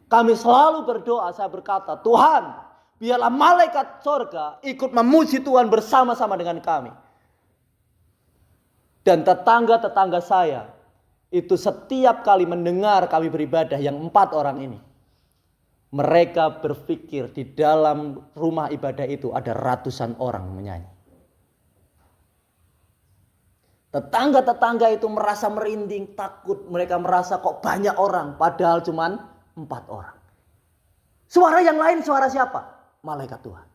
S1: Kami selalu berdoa, saya berkata, Tuhan, biarlah malaikat sorga ikut memuji Tuhan bersama-sama dengan kami. Dan tetangga-tetangga saya, itu setiap kali mendengar kami beribadah yang 4 orang ini. Mereka berpikir di dalam rumah ibadah itu ada ratusan orang menyanyi. Tetangga-tetangga itu merasa merinding, takut. Mereka merasa kok banyak orang. Padahal cuma 4 orang. Suara yang lain suara siapa? Malaikat Tuhan.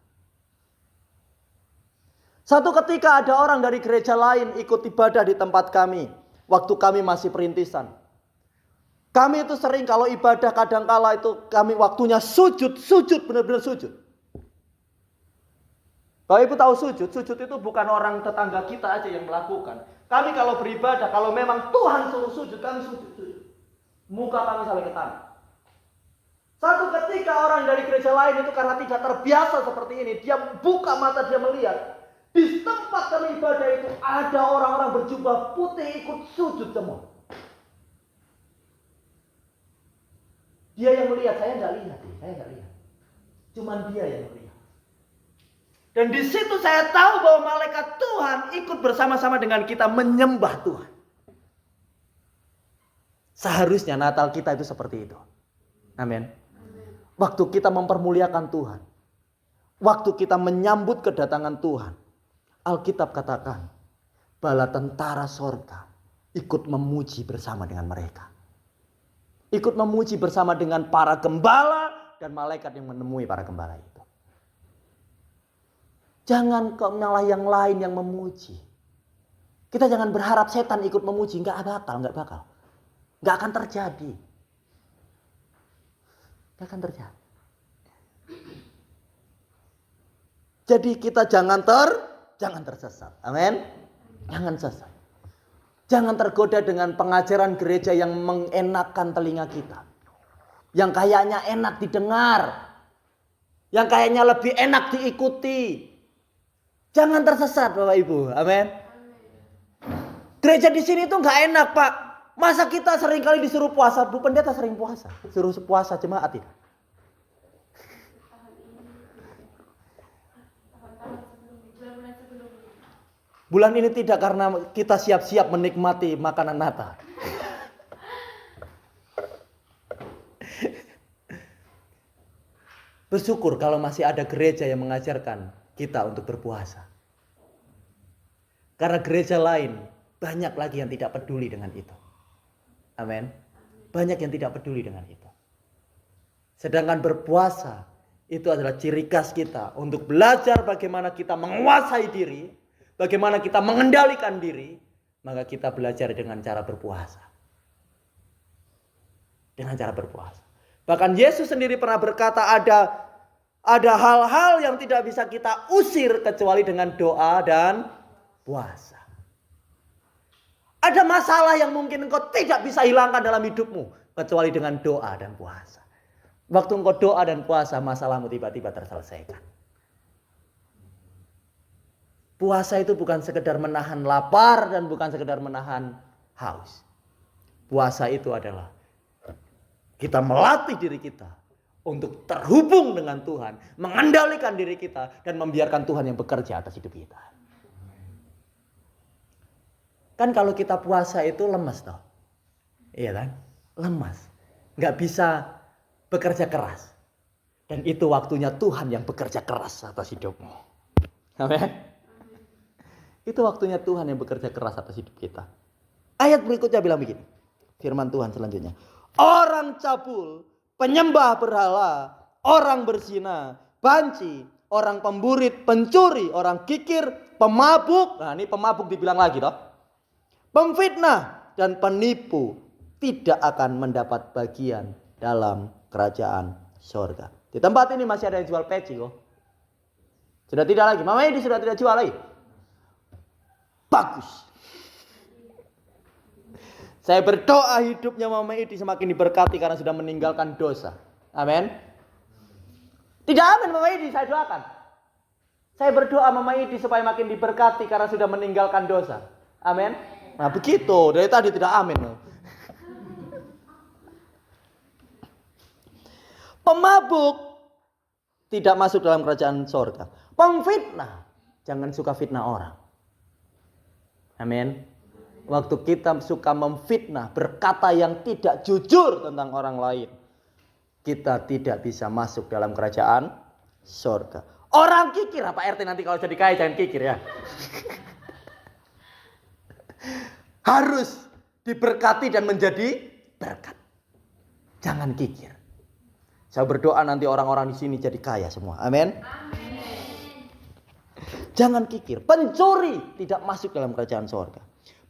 S1: Satu ketika ada orang dari gereja lain ikut ibadah di tempat kami. Waktu kami masih perintisan. Kami itu sering kalau ibadah kadangkala itu kami waktunya sujud benar-benar sujud. Bapak Ibu tahu sujud itu bukan orang tetangga kita aja yang melakukan. Kami kalau beribadah, kalau memang Tuhan suruh sujud, kami sujud. Muka kami sampai ke tanah. Satu ketika orang dari gereja lain itu karena tidak terbiasa seperti ini, dia buka mata, dia melihat. Di tempat kami ibadah itu ada orang-orang berjubah putih ikut sujud semua. Dia yang melihat, saya nggak lihat. Cuman dia yang melihat. Dan di situ saya tahu bahwa malaikat Tuhan ikut bersama-sama dengan kita menyembah Tuhan. Seharusnya Natal kita itu seperti itu. Amin. Waktu kita mempermuliakan Tuhan. Waktu kita menyambut kedatangan Tuhan. Alkitab katakan, bala tentara sorga ikut memuji bersama dengan mereka. Ikut memuji bersama dengan para gembala dan malaikat yang menemui para gembala itu. Jangan kok malah yang lain yang memuji. Kita jangan berharap setan ikut memuji. Nggak bakal. Nggak akan terjadi. Jadi kita jangan tersesat. Amin. Jangan sesat. Jangan tergoda dengan pengajaran gereja yang mengenakkan telinga kita. Yang kayaknya enak didengar. Yang kayaknya lebih enak diikuti. Jangan tersesat Bapak Ibu. Amin. Gereja di sini tuh nggak enak Pak. Masa kita sering kali disuruh puasa. Bu pendeta sering puasa. Suruh puasa jemaat tidak. Bulan ini tidak karena kita siap-siap menikmati makanan Natal. Bersyukur kalau masih ada gereja yang mengajarkan kita untuk berpuasa. Karena gereja lain banyak lagi yang tidak peduli dengan itu. Amin. Banyak yang tidak peduli dengan itu. Sedangkan berpuasa Itu adalah ciri khas kita untuk belajar bagaimana kita menguasai diri, bagaimana kita mengendalikan diri, maka kita belajar dengan cara berpuasa. Dengan cara berpuasa. Bahkan Yesus sendiri pernah berkata ada hal-hal yang tidak bisa kita usir kecuali dengan doa dan puasa. Ada masalah yang mungkin engkau tidak bisa hilangkan dalam hidupmu kecuali dengan doa dan puasa. Waktu engkau doa dan puasa, masalahmu tiba-tiba terselesaikan. Puasa itu bukan sekedar menahan lapar dan bukan sekedar menahan haus. Puasa itu adalah kita melatih diri kita untuk terhubung dengan Tuhan, mengendalikan diri kita dan membiarkan Tuhan yang bekerja atas hidup kita. Kan kalau kita puasa itu lemas toh. Iya kan? Lemas. Nggak bisa bekerja keras. Dan itu waktunya Tuhan yang bekerja keras atas hidupmu. Amin. Itu waktunya Tuhan yang bekerja keras atas hidup kita. Ayat berikutnya bilang begini. Firman Tuhan selanjutnya. Orang cabul, penyembah berhala, orang berzina, banci, orang pemburit, pencuri, orang kikir, pemabuk. Nah ini pemabuk dibilang lagi toh. Pemfitnah dan penipu tidak akan mendapat bagian dalam kerajaan surga. Di tempat ini masih ada yang jual peci kok. Sudah tidak lagi. Mama Edi sudah tidak jual lagi. Bagus. Saya berdoa hidupnya Mama Edi semakin diberkati karena sudah meninggalkan dosa. Amin. Tidak amin Mama Edi, saya doakan. Saya berdoa Mama Edi supaya makin diberkati karena sudah meninggalkan dosa. Amin. Nah begitu, dari tadi tidak amin. Pemabuk tidak masuk dalam kerajaan sorga. Pemfitnah, jangan suka fitnah orang. Amin. Waktu kita suka memfitnah, berkata yang tidak jujur tentang orang lain, kita tidak bisa masuk dalam kerajaan sorga. Orang kikir, Pak RT nanti kalau jadi kaya jangan kikir ya. Harus diberkati dan menjadi berkat. Jangan kikir. Saya berdoa nanti orang-orang di sini jadi kaya semua. Amin. Jangan kikir. Pencuri tidak masuk dalam kerajaan sorga.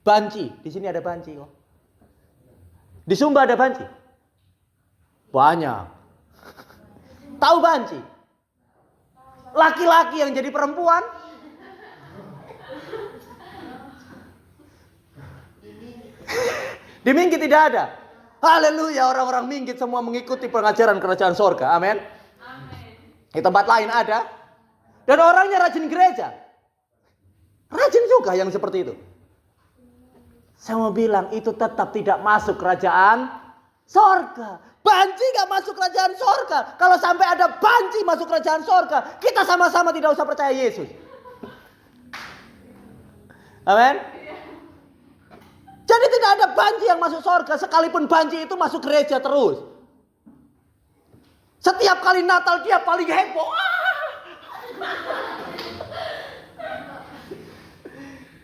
S1: Banci, di sini ada banci kok. Di Sumba ada banci. Banyak. Tahu banci? Laki-laki yang jadi perempuan. Di Minggit tidak ada. Haleluya, orang-orang Minggit semua mengikuti pengajaran kerajaan sorga. Amin. Di tempat lain ada. Dan orangnya rajin gereja. Rajin juga yang seperti itu. Saya mau bilang itu tetap tidak masuk kerajaan sorga. Banci gak masuk kerajaan sorga. Kalau sampai ada banci masuk kerajaan sorga, kita sama-sama tidak usah percaya Yesus. Amin. Jadi tidak ada banci yang masuk sorga. Sekalipun banci itu masuk gereja terus. Setiap kali Natal dia paling heboh.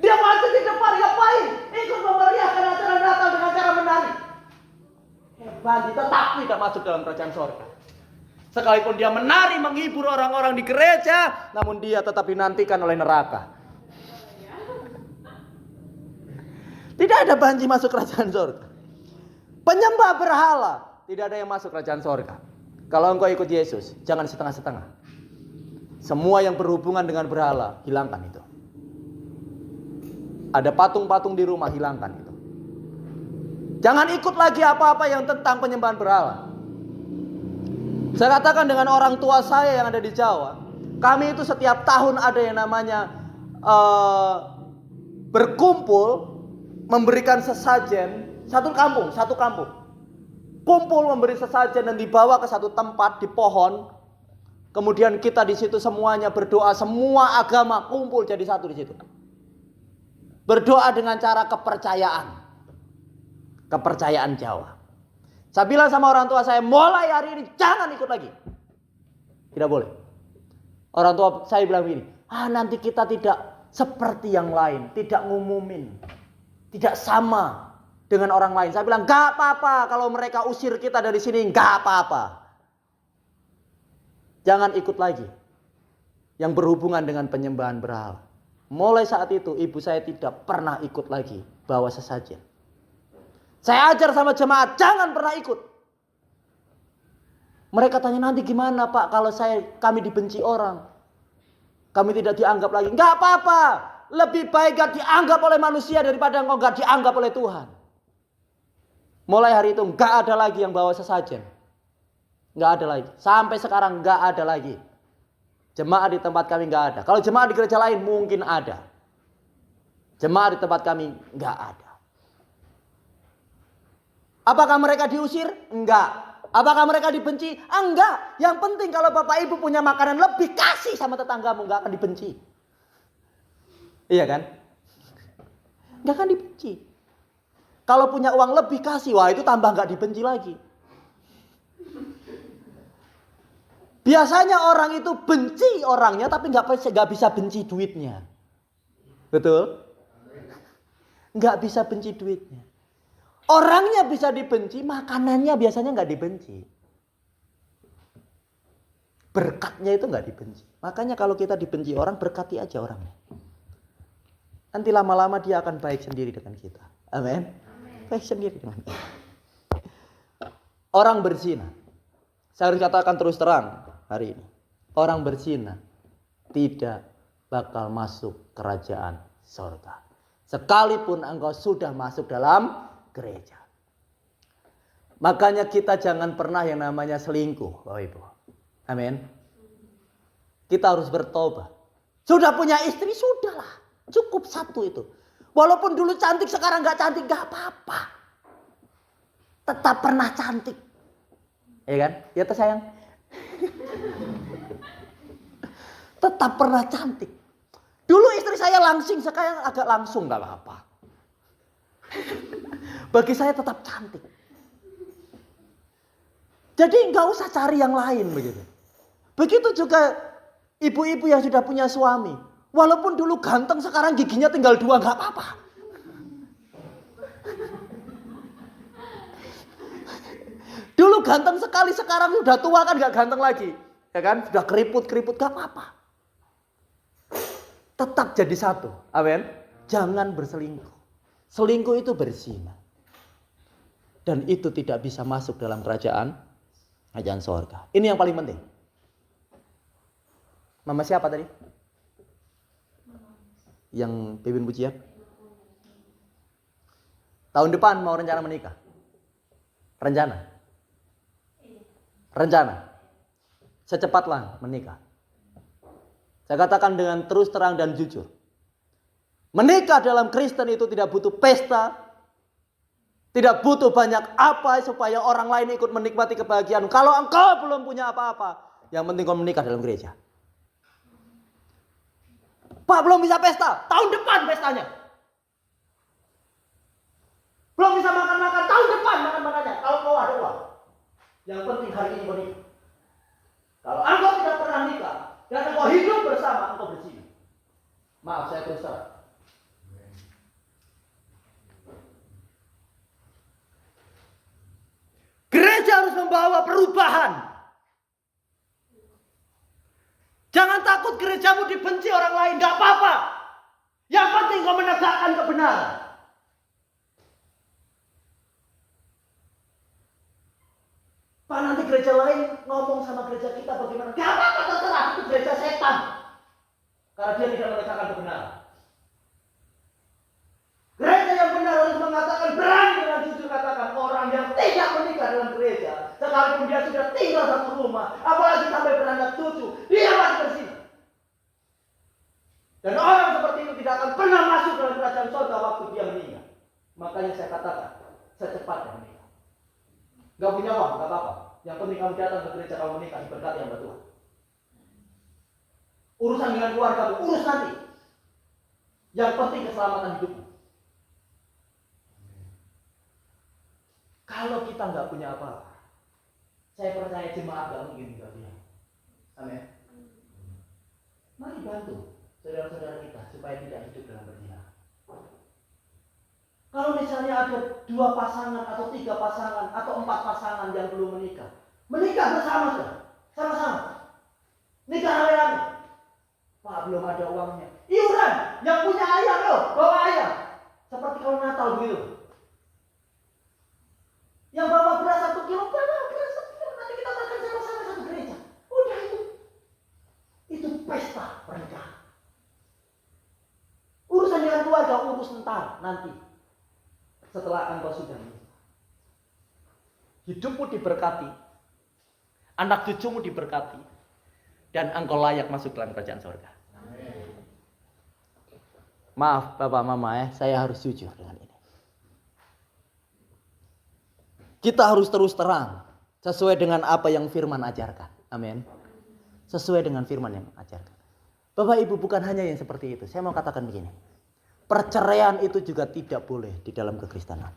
S1: Dia masuk di depan ngapain? Ikut memeriahkan acara Natal dengan cara menari. Banci tetap tidak masuk dalam kerajaan sorga. Sekalipun dia menari menghibur orang-orang di gereja, namun dia tetap dinantikan oleh neraka. Tidak ada banci masuk kerajaan sorga. Penyembah berhala, tidak ada yang masuk kerajaan sorga. Kalau engkau ikut Yesus, jangan setengah-setengah. Semua yang berhubungan dengan berhala, hilangkan itu. Ada patung-patung di rumah, hilangkan itu. Jangan ikut lagi apa-apa yang tentang penyembahan berhala. Saya katakan dengan orang tua saya yang ada di Jawa, kami itu setiap tahun ada yang namanya berkumpul, memberikan sesajen, satu kampung. Kumpul memberi sesajen dan dibawa ke satu tempat di pohon. Kemudian kita di situ semuanya berdoa, semua agama kumpul jadi satu di situ. Berdoa dengan cara kepercayaan. Kepercayaan Jawa. Saya bilang sama orang tua saya, mulai hari ini jangan ikut lagi. Tidak boleh. Orang tua saya bilang begini, nanti kita tidak seperti yang lain, tidak ngumumin, tidak sama dengan orang lain. Saya bilang, gak apa-apa kalau mereka usir kita dari sini, gak apa-apa. Jangan ikut lagi yang berhubungan dengan penyembahan berhala. Mulai saat itu ibu saya tidak pernah ikut lagi bawa sesajen. Saya ajar sama jemaat, jangan pernah ikut. Mereka tanya, nanti gimana Pak kalau kami dibenci orang? Kami tidak dianggap lagi. Enggak apa-apa. Lebih baik gak dianggap oleh manusia daripada engkau gak dianggap oleh Tuhan. Mulai hari itu gak ada lagi yang bawa sesajen. Gak ada lagi. Sampai sekarang gak ada lagi. Jemaat di tempat kami gak ada. Kalau jemaat di gereja lain mungkin ada. Jemaat di tempat kami gak ada. Apakah mereka diusir? Enggak. Apakah mereka dibenci? Enggak. Yang penting kalau bapak ibu punya makanan lebih, kasih sama tetanggamu. Enggak akan dibenci. Iya kan? Enggak akan dibenci. Kalau punya uang lebih, kasih. Wah, itu tambah enggak dibenci lagi. Biasanya orang itu benci orangnya, tapi enggak bisa benci duitnya. Betul? Enggak bisa benci duitnya. Orangnya bisa dibenci, makanannya biasanya nggak dibenci. Berkatnya itu nggak dibenci. Makanya kalau kita dibenci orang, berkati aja orangnya. Nanti lama-lama dia akan baik sendiri dengan kita. Amin. Baik sendiri dengan kita. Orang berzina. Saya harus katakan terus terang hari ini. Orang berzina tidak bakal masuk kerajaan surga. Sekalipun engkau sudah masuk dalam gereja. Makanya kita jangan pernah yang namanya selingkuh, Bapak Ibu. Amin. Kita harus bertobat. Sudah punya istri, sudahlah. Cukup satu itu. Walaupun dulu cantik, sekarang gak cantik, gak apa-apa. Tetap pernah cantik. Ya kan? Ya toh sayang. Tetap pernah cantik. Dulu istri saya langsing, sekarang agak langsung, gak apa-apa. Bagi saya tetap cantik. Jadi nggak usah cari yang lain begitu. Begitu juga ibu-ibu yang sudah punya suami. Walaupun dulu ganteng, sekarang giginya tinggal 2, nggak apa-apa. Dulu ganteng sekali, sekarang udah tua kan nggak ganteng lagi, ya kan? Sudah keriput-keriput, nggak apa-apa. Tetap jadi satu, amin. Jangan berselingkuh. Selingkuh itu berzina. Dan itu tidak bisa masuk dalam kerajaan sorga. Ini yang paling penting. Mama siapa tadi? Yang pimpin pujian? Tahun depan mau rencana menikah? Rencana. Secepatlah menikah. Saya katakan dengan terus terang dan jujur. Menikah dalam Kristen itu tidak butuh pesta. Tidak butuh banyak apa supaya orang lain ikut menikmati kebahagiaan. Kalau engkau belum punya apa-apa, yang penting kau menikah dalam gereja. Pak, belum bisa pesta, tahun depan pestanya. Belum bisa makan-makan, tahun depan makan-makannya. Kalau kau ada uang. Yang penting hari ini kau nikah. Kalau engkau tidak pernah nikah dan engkau hidup bersama, engkau berzina. Maaf, saya terus terang. Gereja harus membawa perubahan. Jangan takut gerejamu dibenci orang lain, gak apa-apa. Yang penting kau menegakkan kebenaran. Pak, nanti gereja lain ngomong sama gereja kita bagaimana? Gak apa-apa, terserah, itu gereja setan. Karena dia tidak menegakkan kebenaran. Gereja yang benar harus mengatakan, berani dengan jujur katakan, orang yang tidak menikah dalam gereja, sekalipun dia sudah tinggal satu rumah, apalagi sampai beranak cucu, dia masih berzina. Dan orang seperti itu tidak akan pernah masuk dalam kerajaan surga waktu dia meninggal. Makanya saya katakan, secepatnya menikah. Gak punya uang, gak apa-apa. Yang penting kamu datang ke gereja, kamu menikah, diberkati sama Tuhan. Urusan dengan keluarga, urus nanti. Yang penting keselamatan hidupmu. Kalau kita nggak punya apa-apa, saya percaya jemaat nggak mungkin tinggal diam. Amin. Mari bantu saudara-saudara kita supaya tidak hidup dalam berzina. Kalau misalnya ada 2 pasangan atau 3 pasangan atau 4 pasangan yang belum menikah, menikah bersama, sama-sama. Nikah rame-rame. Pak, belum ada uangnya. Iuran, yang punya ayah loh, bawa ayah. Seperti kalau Natal begitu. Yang bawa beras 1 kilo, bawa beras 1 kilo. Nanti kita makan sama-sama satu gereja. Udah itu. Itu pesta pernikahan. Urusan dengan keluarga, urus ntar, nanti. Setelah engkau sudah menikah. Hidupmu diberkati. Anak cucumu diberkati. Dan engkau layak masuk dalam kerajaan surga. Maaf Bapak Mama saya harus jujur dengan ini. Kita harus terus terang sesuai dengan apa yang firman ajarkan. Amin. Sesuai dengan firman yang ajarkan. Bapak Ibu, bukan hanya yang seperti itu. Saya mau katakan begini. Perceraian itu juga tidak boleh di dalam kekristenan.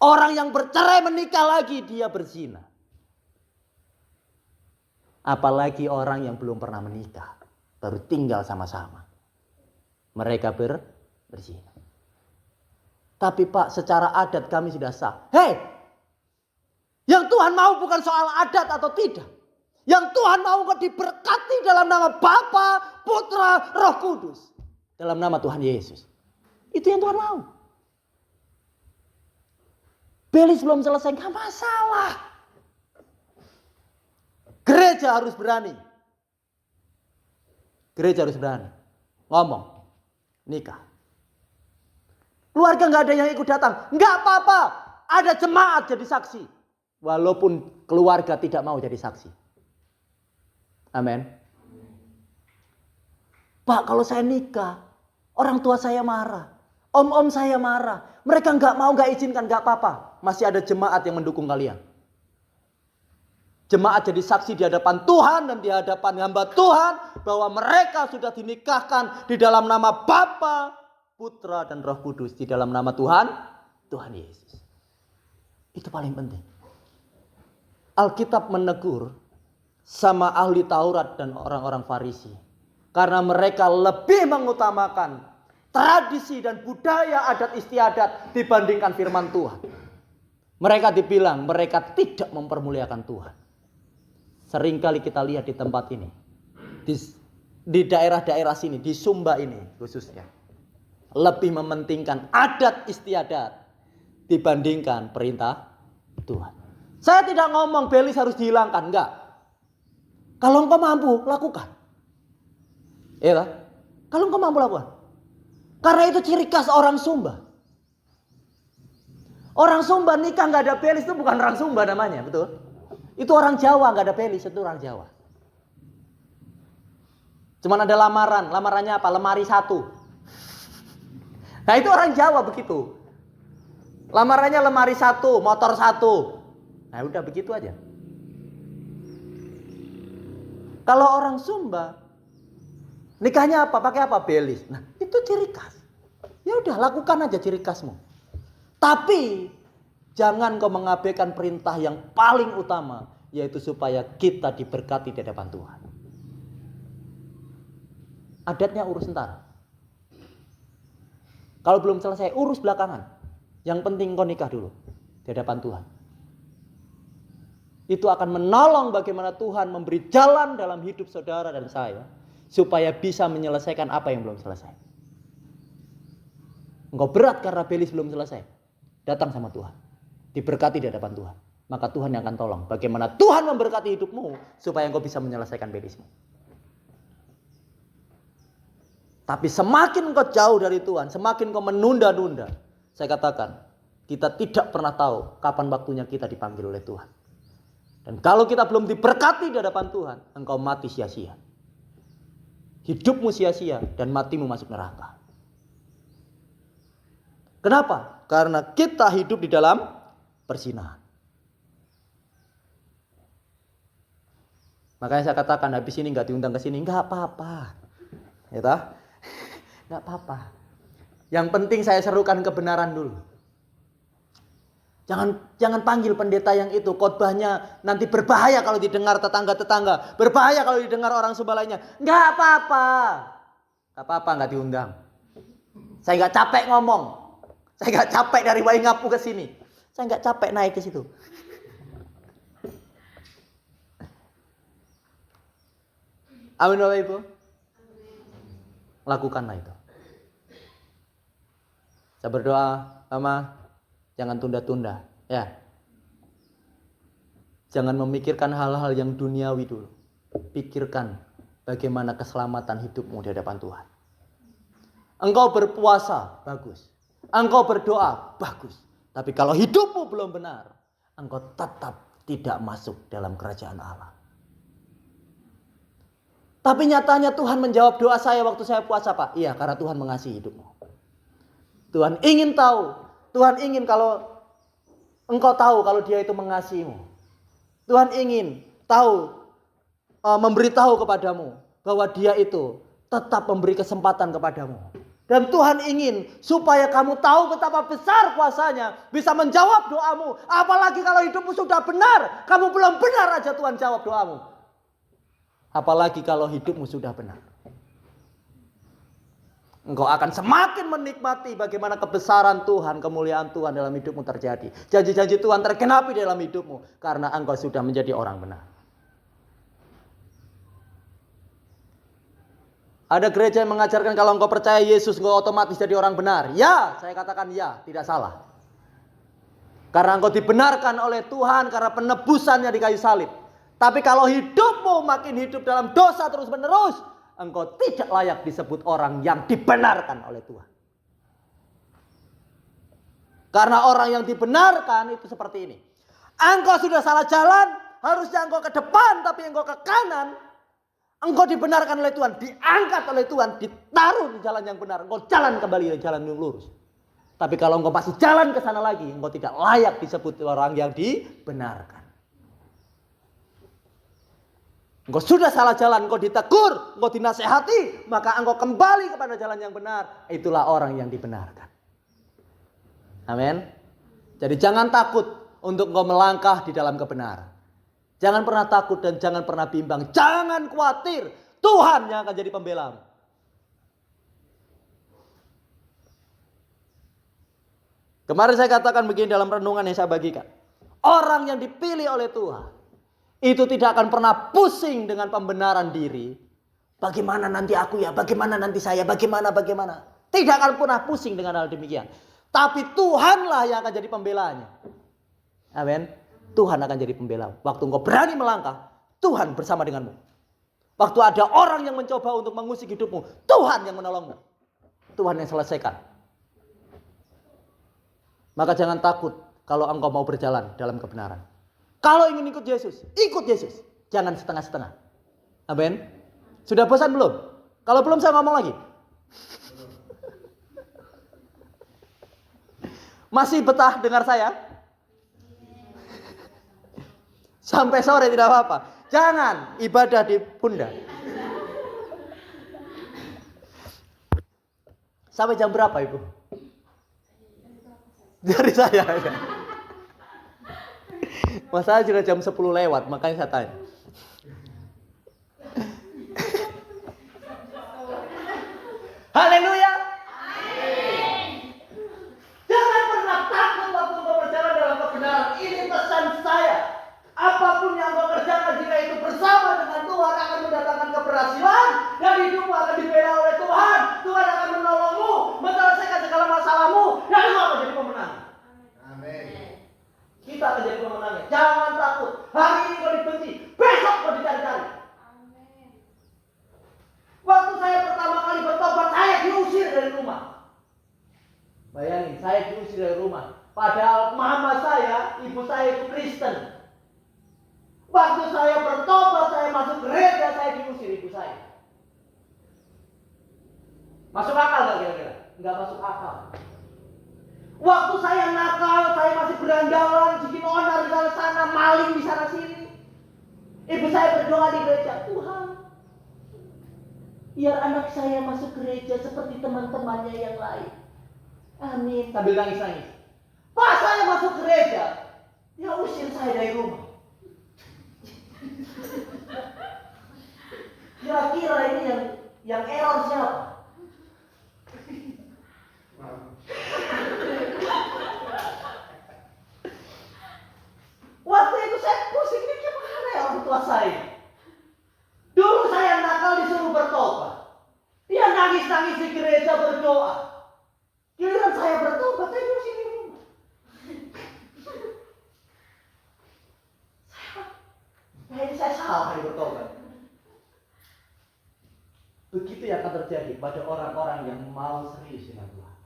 S1: Orang yang bercerai menikah lagi, dia berzina. Apalagi orang yang belum pernah menikah, baru tinggal sama-sama. Mereka berzina. Tapi Pak, secara adat kami sudah sah. Hei, yang Tuhan mau bukan soal adat atau tidak. Yang Tuhan mau kau diberkati dalam nama Bapa, Putra, Roh Kudus. Dalam nama Tuhan Yesus. Itu yang Tuhan mau. Belis belum selesai, gak masalah. Gereja harus berani. Gereja harus berani. Ngomong. Nikah. Keluarga gak ada yang ikut datang. Gak apa-apa. Ada jemaat jadi saksi. Walaupun keluarga tidak mau jadi saksi. Amin. Pak, kalau saya nikah, orang tua saya marah. Om-om saya marah. Mereka gak mau, gak izinkan, gak apa-apa. Masih ada jemaat yang mendukung kalian. Jemaat jadi saksi di hadapan Tuhan dan di hadapan hamba Tuhan. Bahwa mereka sudah dinikahkan di dalam nama Bapa, Putra, dan Roh Kudus. Di dalam nama Tuhan, Tuhan Yesus. Itu paling penting. Alkitab menegur sama ahli Taurat dan orang-orang Farisi. Karena mereka lebih mengutamakan tradisi dan budaya adat istiadat dibandingkan firman Tuhan. Mereka dibilang mereka tidak mempermuliakan Tuhan. Seringkali kita lihat di tempat ini. Di daerah-daerah sini, di Sumba ini khususnya. Lebih mementingkan adat istiadat dibandingkan perintah Tuhan. Saya tidak ngomong belis harus dihilangkan, enggak. Kalau engkau mampu, lakukan. Iya, kalau engkau mampu lakukan. Karena itu ciri khas orang Sumba. Orang Sumba nikah nggak ada belis itu bukan orang Sumba namanya, betul? Itu orang Jawa, nggak ada belis, itu orang Jawa. Cuman ada lamaran, lamarannya apa? Lemari 1. Nah itu orang Jawa begitu. Lamarannya lemari 1, motor 1. Nah udah begitu aja. Kalau orang Sumba nikahnya apa? Pakai apa? Belis. Nah, itu ciri khas. Ya udah, lakukan aja ciri khasmu. Tapi jangan kau mengabaikan perintah yang paling utama, yaitu supaya kita diberkati di hadapan Tuhan. Adatnya urus ntar. Kalau belum selesai, urus belakangan. Yang penting kau nikah dulu di hadapan Tuhan. Itu akan menolong bagaimana Tuhan memberi jalan dalam hidup saudara dan saya. Supaya bisa menyelesaikan apa yang belum selesai. Engkau berat karena belis belum selesai. Datang sama Tuhan. Diberkati di hadapan Tuhan. Maka Tuhan yang akan tolong. Bagaimana Tuhan memberkati hidupmu. Supaya engkau bisa menyelesaikan belismu. Tapi semakin engkau jauh dari Tuhan. Semakin engkau menunda-nunda. Saya katakan. Kita tidak pernah tahu kapan waktunya kita dipanggil oleh Tuhan. Dan kalau kita belum diberkati di hadapan Tuhan, engkau mati sia-sia. Hidupmu sia-sia dan matimu masuk neraka. Kenapa? Karena kita hidup di dalam perzinahan. Makanya saya katakan habis ini nggak diundang ke sini, nggak apa-apa, ya toh? Nggak apa-apa. Yang penting saya serukan kebenaran dulu. Jangan panggil pendeta yang itu, khotbahnya nanti berbahaya kalau didengar tetangga-tetangga, berbahaya kalau didengar orang Sumba lainnya. Nggak apa-apa, nggak diundang. Saya nggak capek ngomong, saya nggak capek dari Waingapu ke sini, saya nggak capek naik ke situ. Amin Bapak Ibu. Lakukanlah itu. Saya berdoa, Mama, jangan tunda-tunda, ya. Jangan memikirkan hal-hal yang duniawi dulu. Pikirkan bagaimana keselamatan hidupmu di hadapan Tuhan. Engkau berpuasa, bagus. Engkau berdoa, bagus. Tapi kalau hidupmu belum benar, engkau tetap tidak masuk dalam kerajaan Allah. Tapi nyatanya Tuhan menjawab doa saya waktu saya puasa, Pak. Iya, karena Tuhan mengasihi hidupmu. Tuhan ingin tahu. Tuhan ingin kalau engkau tahu kalau dia itu mengasihimu. Tuhan ingin tahu, memberitahu kepadamu bahwa dia itu tetap memberi kesempatan kepadamu. Dan Tuhan ingin supaya kamu tahu betapa besar kuasanya bisa menjawab doamu. Apalagi kalau hidupmu sudah benar, kamu belum benar aja Tuhan jawab doamu. Apalagi kalau hidupmu sudah benar. Engkau akan semakin menikmati bagaimana kebesaran Tuhan, kemuliaan Tuhan dalam hidupmu terjadi. Janji-janji Tuhan tergenapi dalam hidupmu karena engkau sudah menjadi orang benar. Ada gereja yang mengajarkan kalau engkau percaya Yesus, engkau otomatis jadi orang benar. Ya, saya katakan ya, tidak salah. Karena engkau dibenarkan oleh Tuhan karena penebusannya di kayu salib. Tapi kalau hidupmu makin hidup dalam dosa terus menerus, engkau tidak layak disebut orang yang dibenarkan oleh Tuhan. Karena orang yang dibenarkan itu seperti ini. Engkau sudah salah jalan, harusnya engkau ke depan, tapi engkau ke kanan. Engkau dibenarkan oleh Tuhan, diangkat oleh Tuhan, ditaruh di jalan yang benar. Engkau jalan kembali di jalan yang lurus. Tapi kalau engkau masih jalan ke sana lagi, engkau tidak layak disebut orang yang dibenarkan. Engkau sudah salah jalan, engkau ditegur, engkau dinasehati, maka engkau kembali kepada jalan yang benar. Itulah orang yang dibenarkan. Amin. Jadi jangan takut untuk engkau melangkah di dalam kebenaran. Jangan pernah takut dan jangan pernah bimbang. Jangan khawatir. Tuhan yang akan jadi pembelamu. Kemarin saya katakan begini dalam renungan yang saya bagikan. Orang yang dipilih oleh Tuhan itu tidak akan pernah pusing dengan pembenaran diri. Bagaimana nanti aku ya, bagaimana nanti saya, bagaimana. Tidak akan pernah pusing dengan hal demikian. Tapi Tuhanlah yang akan jadi pembelanya. Amin. Tuhan akan jadi pembela. Waktu engkau berani melangkah, Tuhan bersama denganmu. Waktu ada orang yang mencoba untuk mengusik hidupmu, Tuhan yang menolongmu. Tuhan yang selesaikan. Maka jangan takut kalau engkau mau berjalan dalam kebenaran. Kalau ingin ikut Yesus, ikut Yesus. Jangan setengah-setengah. Amin. Sudah bosan belum? Kalau belum saya ngomong lagi. Masih betah dengar saya? Sampai sore tidak apa-apa. Jangan ibadah di pundak. Sampai jam berapa Ibu? Dari saya. Masalah sudah jam 10 lewat, makanya saya tanya. Haleluya. Jangan pernah takut waktu engkau berjalan dalam kebenaran. Ini pesan saya. Apapun yang engkau kerjakan jika itu bersama dengan Tuhan akan mendatangkan keberhasilan dan hidupmu akan dibela oleh Tuhan. Tuhan akan menolongmu, menyelesaikan segala masalahmu dan engkau akan jadi pemenang. Amin. Kita akan jadi pemenangnya. Jangan takut. Hari ini kau dibenci, besok kau dicari-cari. Amin. Waktu saya pertama kali bertobat, saya diusir dari rumah. Bayangin, saya diusir dari rumah. Padahal mama saya, ibu saya itu Kristen. Waktu saya bertobat, saya masuk gereja, saya diusir ibu saya. Masuk akal gak kira-kira? Enggak masuk akal. Waktu saya nakal, saya masih berandalan, bikin onar di sana, maling di sana sini. Ibu saya berdoa di gereja, Tuhan, biar anak saya masuk gereja seperti teman-temannya yang lain. Amin. Sambil nangis-nangis. Pas saya masuk gereja, dia usir saya dari rumah. Kira-kira ini yang error siapa? Waktu itu saya pusing, ini gimana ya orang tua saya? Dulu saya nakal berdoa. Giliran saya bertobat, saya di sini. Saya salah di bertobat. Begitu yang akan terjadi pada orang-orang yang mau serius dengan Tuhan.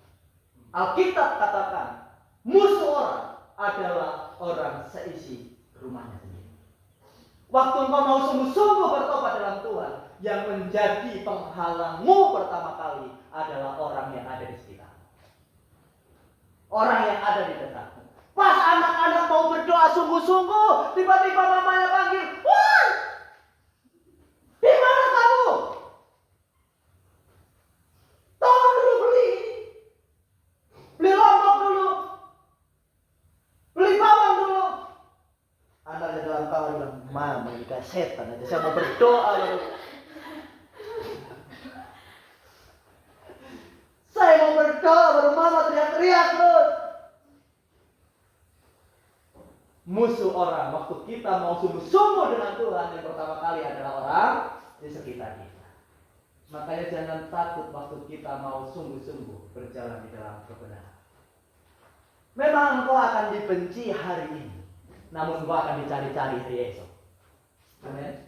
S1: Alkitab katakan, musuh orang adalah orang seisi rumahnya sendiri. Waktu engkau mau sungguh-sungguh bertobat dalam Tuhan, yang menjadi penghalangmu pertama kali adalah orang yang ada di sekitar. Orang yang ada di dekatmu. Pas anak-anak mau berdoa sungguh-sungguh, tiba-tiba mamanya panggil, "Woi, di mana kamu? Tolong dulu beli lombok dulu, beli bawang dulu." Anaknya dalam kamar bilang, "Mama ini kayak setan aja, saya mau berdoa lalu. Saya mau berdoa, baru mama teriak-teriak terus." Musuh orang, waktu kita mau sungguh-sungguh dengan Tuhan, yang pertama kali adalah orang di sekitar kita. Makanya jangan takut waktu kita mau sungguh-sungguh berjalan di dalam kebenaran. Memang engkau akan dibenci hari ini, namun engkau akan dicari-cari hari esok. Amin.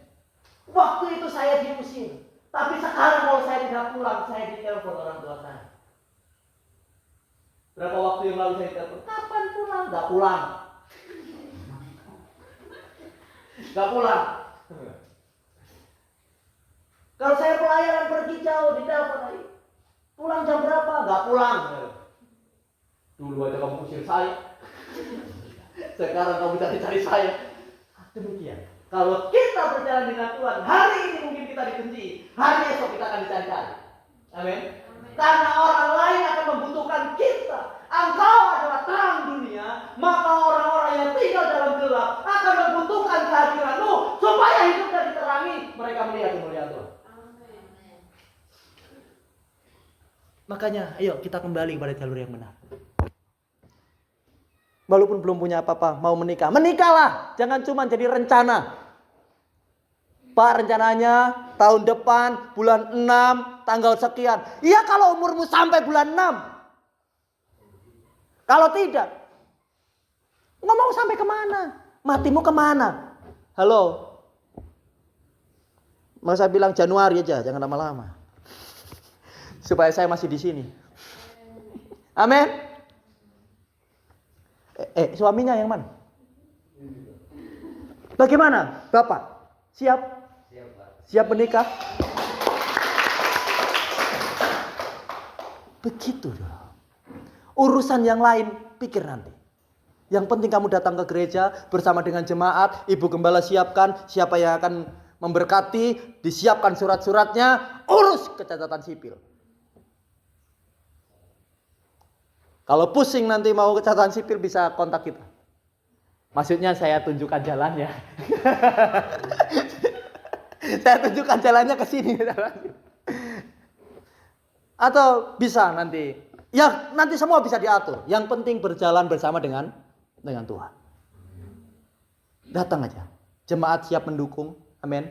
S1: Waktu itu saya diusir, tapi sekarang kalau saya tidak pulang, saya ditelepon orang tua saya. Berapa waktu yang lalu saya ditelepon, "Kapan pulang?" Gak pulang. Gak pulang. Kalau saya pelayanan pergi jauh, ditelepon lagi, "Pulang jam berapa?" Gak pulang. Dulu aja kamu usir saya, sekarang kamu cari-cari saya. Demikian. Kalau kita berjalan dengan Tuhan, hari ini mungkin kita dibenci, hari esok kita akan dicari-cari. Amin. Karena orang lain akan membutuhkan kita. Engkau adalah terang dunia, maka orang-orang yang tinggal dalam gelap akan membutuhkan kehadiranmu supaya hidupnya diterangi. Mereka melihat kemuliaan Tuhan. Makanya, ayo kita kembali kepada jalur yang benar. Walaupun belum punya apa-apa, mau menikah, menikahlah. Jangan cuma jadi rencana. Pak, rencananya tahun depan bulan 6 tanggal sekian. Iya kalau umurmu sampai bulan 6. Kalau tidak, nggak mau sampai kemana? Matimu kemana? Halo? Mau saya bilang Januari aja, jangan lama-lama. Supaya saya masih di sini. Amin. Suaminya yang mana? Bagaimana, Bapak? Siap? Siap menikah? Begitu dong. Urusan yang lain pikir nanti. Yang penting kamu datang ke gereja bersama dengan jemaat, Ibu Gembala siapkan siapa yang akan memberkati, disiapkan surat-suratnya, urus kecacatan sipil. Kalau pusing nanti mau kecacatan sipil bisa kontak kita. Maksudnya saya tunjukkan jalannya. Saya tunjukkan jalannya ke sini. Atau bisa nanti. Ya nanti semua bisa diatur. Yang penting berjalan bersama dengan Tuhan. Datang aja. Jemaat siap mendukung. Amin.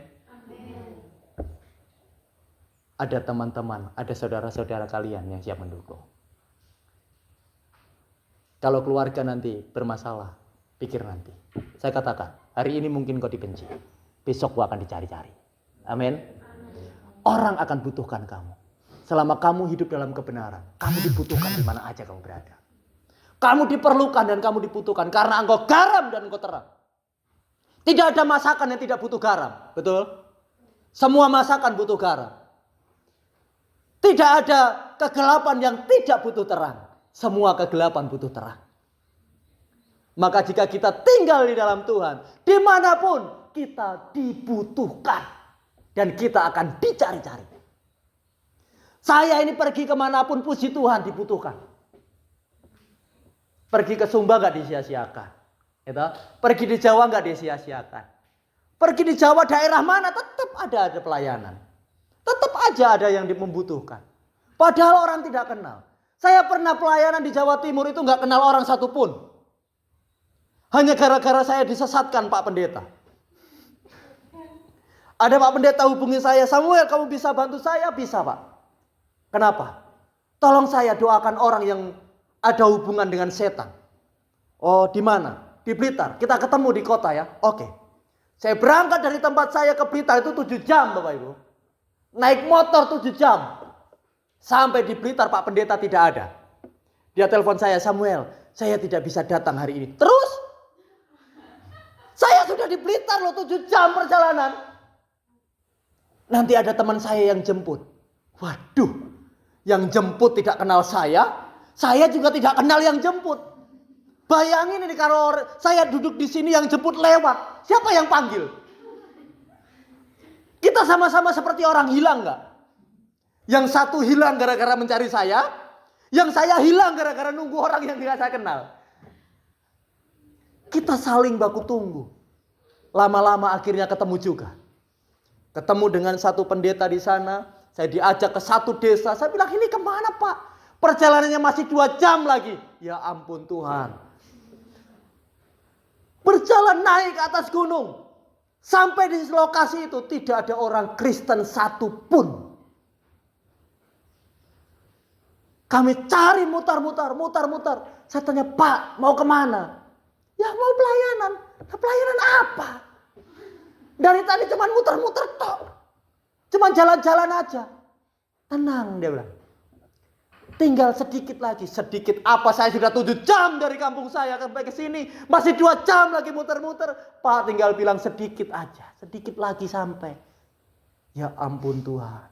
S1: Ada teman-teman, ada saudara-saudara kalian yang siap mendukung. Kalau keluarga nanti bermasalah, pikir nanti. Saya katakan, hari ini mungkin kau dibenci. Besok kau akan dicari-cari. Amin. Orang akan butuhkan kamu. Selama kamu hidup dalam kebenaran, kamu dibutuhkan di mana aja kamu berada. Kamu diperlukan dan kamu dibutuhkan karena engkau garam dan engkau terang. Tidak ada masakan yang tidak butuh garam, betul? Semua masakan butuh garam. Tidak ada kegelapan yang tidak butuh terang. Semua kegelapan butuh terang. Maka jika kita tinggal di dalam Tuhan, dimanapun kita dibutuhkan. Dan kita akan dicari-cari. Saya ini pergi kemanapun puji Tuhan dibutuhkan. Pergi ke Sumba gak disia-siakan. Gitu? Pergi di Jawa gak disia-siakan. Pergi di Jawa daerah mana tetap ada pelayanan. Tetap aja ada yang membutuhkan. Padahal orang tidak kenal. Saya pernah pelayanan di Jawa Timur itu gak kenal orang satupun. Hanya gara-gara saya disesatkan Pak Pendeta. Ada Pak Pendeta hubungi saya, "Samuel kamu bisa bantu saya?" Bisa Pak. Kenapa? Tolong saya doakan orang yang ada hubungan dengan setan. Oh, di mana? Di Blitar. Kita ketemu di kota ya. Oke. Saya berangkat dari tempat saya ke Blitar itu 7 jam Bapak Ibu. Naik motor 7 jam. Sampai di Blitar Pak Pendeta tidak ada. Dia telepon saya, Samuel, saya tidak bisa datang hari ini. Terus? Saya sudah di Blitar loh 7 jam perjalanan. Nanti ada teman saya yang jemput. Waduh. Yang jemput tidak kenal saya juga tidak kenal yang jemput. Bayangin ini kalau saya duduk di sini yang jemput lewat, siapa yang panggil? Kita sama-sama seperti orang hilang nggak? Yang satu hilang gara-gara mencari saya, yang saya hilang gara-gara nunggu orang yang tidak saya kenal. Kita saling baku tunggu. Lama-lama akhirnya ketemu juga. Ketemu dengan satu pendeta di sana. Saya diajak ke satu desa. Saya bilang, ini kemana Pak? Perjalanannya masih 2 jam lagi. Ya ampun Tuhan. Berjalan naik ke atas gunung. Sampai di lokasi itu tidak ada orang Kristen satupun. Kami cari mutar-mutar. Saya tanya, Pak mau kemana? Ya mau pelayanan. Nah, pelayanan apa? Dari tadi cuma muter-muter tok. Cuma jalan-jalan aja. Tenang dia bilang. Tinggal sedikit lagi. Sedikit apa, saya sudah 7 jam dari kampung saya sampai ke sini. Masih 2 jam lagi muter-muter. Pak tinggal bilang sedikit aja. Sedikit lagi sampai. Ya ampun Tuhan.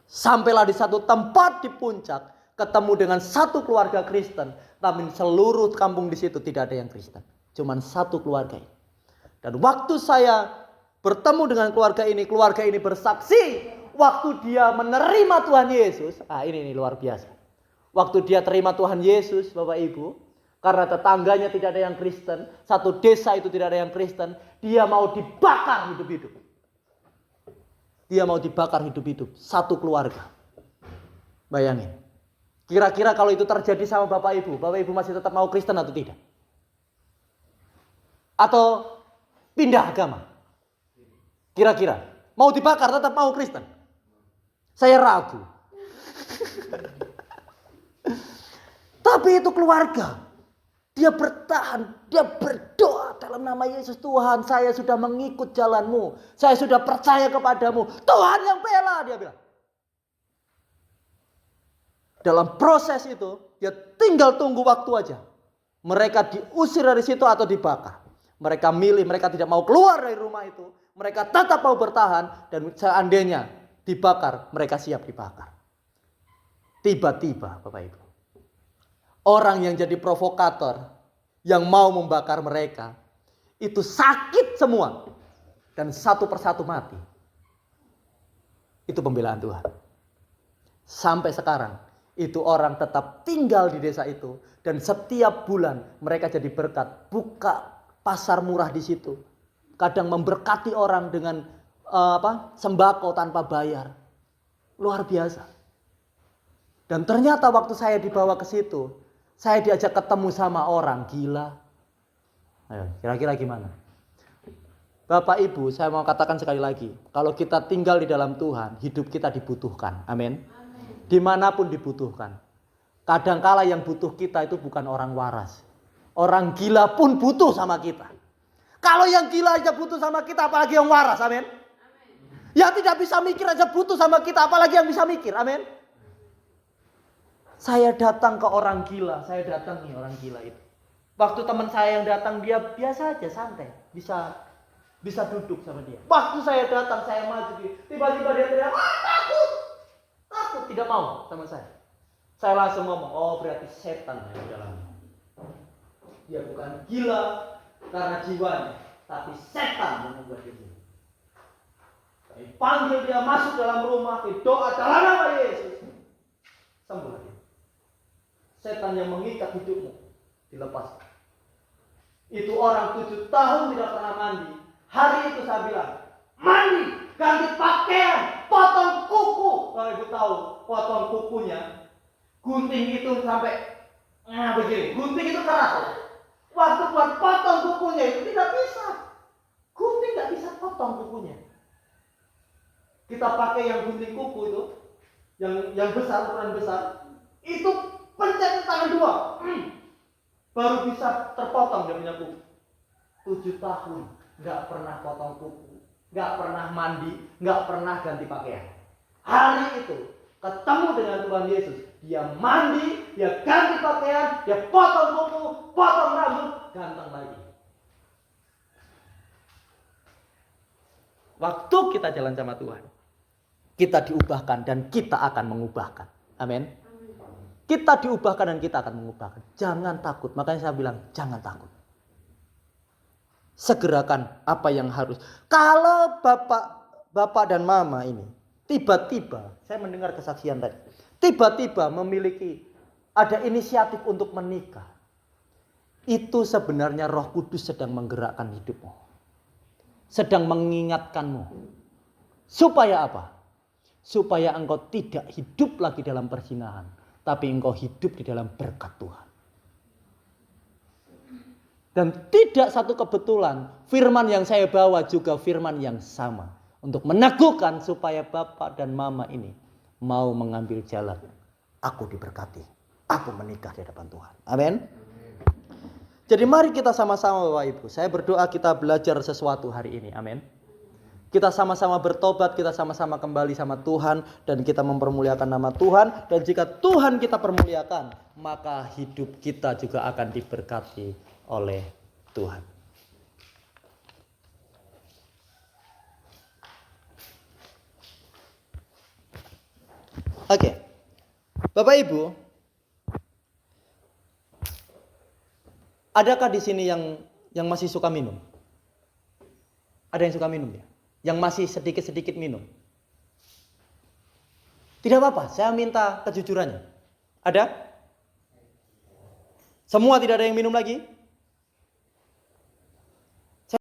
S1: Sampailah di satu tempat di puncak. Ketemu dengan satu keluarga Kristen. Tapi seluruh kampung di situ tidak ada yang Kristen. Cuman satu keluarga ini. Dan waktu saya bertemu dengan keluarga ini bersaksi. Waktu dia menerima Tuhan Yesus. Ini luar biasa. Waktu dia terima Tuhan Yesus Bapak Ibu. Karena tetangganya tidak ada yang Kristen. Satu desa itu tidak ada yang Kristen. Dia mau dibakar hidup-hidup. Dia mau dibakar hidup-hidup. Satu keluarga. Bayangin. Kira-kira kalau itu terjadi sama Bapak Ibu masih tetap mau Kristen atau tidak? Atau pindah agama? Kira-kira mau dibakar tetap mau Kristen? Saya ragu. Tapi itu keluarga. Dia bertahan, dia berdoa dalam nama Yesus. Tuhan, saya sudah mengikut jalanmu. Saya sudah percaya kepadamu. Tuhan yang bela, dia bilang. Dalam proses itu, dia tinggal tunggu waktu aja. Mereka diusir dari situ atau dibakar. Mereka milih, mereka tidak mau keluar dari rumah itu. Mereka tetap mau bertahan. Dan seandainya dibakar, mereka siap dibakar. Tiba-tiba Bapak Ibu. Orang yang jadi provokator. Yang mau membakar mereka. Itu sakit semua. Dan satu persatu mati. Itu pembelaan Tuhan. Sampai sekarang. Itu orang tetap tinggal di desa itu. Dan setiap bulan mereka jadi berkat. Buka pasar murah di situ. Kadang memberkati orang dengan sembako tanpa bayar. Luar biasa. Dan ternyata waktu saya dibawa ke situ, saya diajak ketemu sama orang gila. Ayo, kira-kira gimana? Bapak Ibu, saya mau katakan sekali lagi, kalau kita tinggal di dalam Tuhan, hidup kita dibutuhkan. Amin. Dimanapun dibutuhkan. Kadangkala yang butuh kita itu bukan orang waras. Orang gila pun butuh sama kita. Kalau yang gila aja butuh sama kita, apalagi yang waras, amin. Yang tidak bisa mikir aja butuh sama kita, apalagi yang bisa mikir, amin. Saya datang ke orang gila, saya datangi orang gila itu. Waktu teman saya yang datang, dia biasa aja, santai, bisa duduk sama dia. Waktu saya datang, saya maju, tiba-tiba dia teriak, takut, tidak mau sama saya. Saya langsung ngomong, oh berarti setan yang di dalamnya. Dia bukan gila karena jiwanya, tapi setan yang membuat dia gila. Saya panggil dia masuk dalam rumah, doa dalam nama Yesus. Sembuh dia. Setan yang mengikat hidupmu dilepas. Itu orang 7 tahun tidak pernah mandi. Hari itu saya bilang, mandi, ganti pakaian, potong kuku. Kalau ibu tahu, potong kukunya, gunting itu sampai begini. Gunting itu keras. Waktu buat potong kukunya itu tidak bisa. Gunting tidak bisa potong kukunya. Kita pakai yang gunting kuku itu, yang besar, ukuran besar, itu pencet tangan dua, baru bisa terpotong dia punya kuku. 7 tahun nggak pernah potong kuku, nggak pernah mandi, nggak pernah ganti pakaian. Hari itu ketemu dengan Tuhan Yesus, dia mandi, dia ganti pakaian, dia potong kuku, potong rambut, ganteng lagi. Waktu kita jalan sama Tuhan, kita diubahkan dan kita akan mengubahkan. Amin. Kita diubahkan dan kita akan mengubahkan. Jangan takut. Makanya saya bilang jangan takut. Segerakan apa yang harus. Kalau bapak dan mama ini tiba-tiba, saya mendengar kesaksian tadi, tiba-tiba memiliki ada inisiatif untuk menikah, itu sebenarnya Roh Kudus sedang menggerakkan hidupmu, sedang mengingatkanmu. Supaya apa? Supaya engkau tidak hidup lagi dalam perzinahan, tapi engkau hidup di dalam berkat Tuhan. Dan tidak satu kebetulan, firman yang saya bawa juga firman yang sama. Untuk meneguhkan supaya bapak dan mama ini mau mengambil jalan. Aku diberkati, aku menikah di hadapan Tuhan. Amin. Jadi mari kita sama-sama Bapak Ibu. Saya berdoa kita belajar sesuatu hari ini. Amin. Kita sama-sama bertobat, kita sama-sama kembali sama Tuhan. Dan kita mempermuliakan nama Tuhan. Dan jika Tuhan kita permuliakan, maka hidup kita juga akan diberkati oleh Tuhan. Oke. Bapak Ibu, adakah di sini yang masih suka minum? Ada yang suka minum ya? Yang masih sedikit-sedikit minum? Tidak apa-apa, saya minta kejujurannya. Ada? Semua tidak ada yang minum lagi?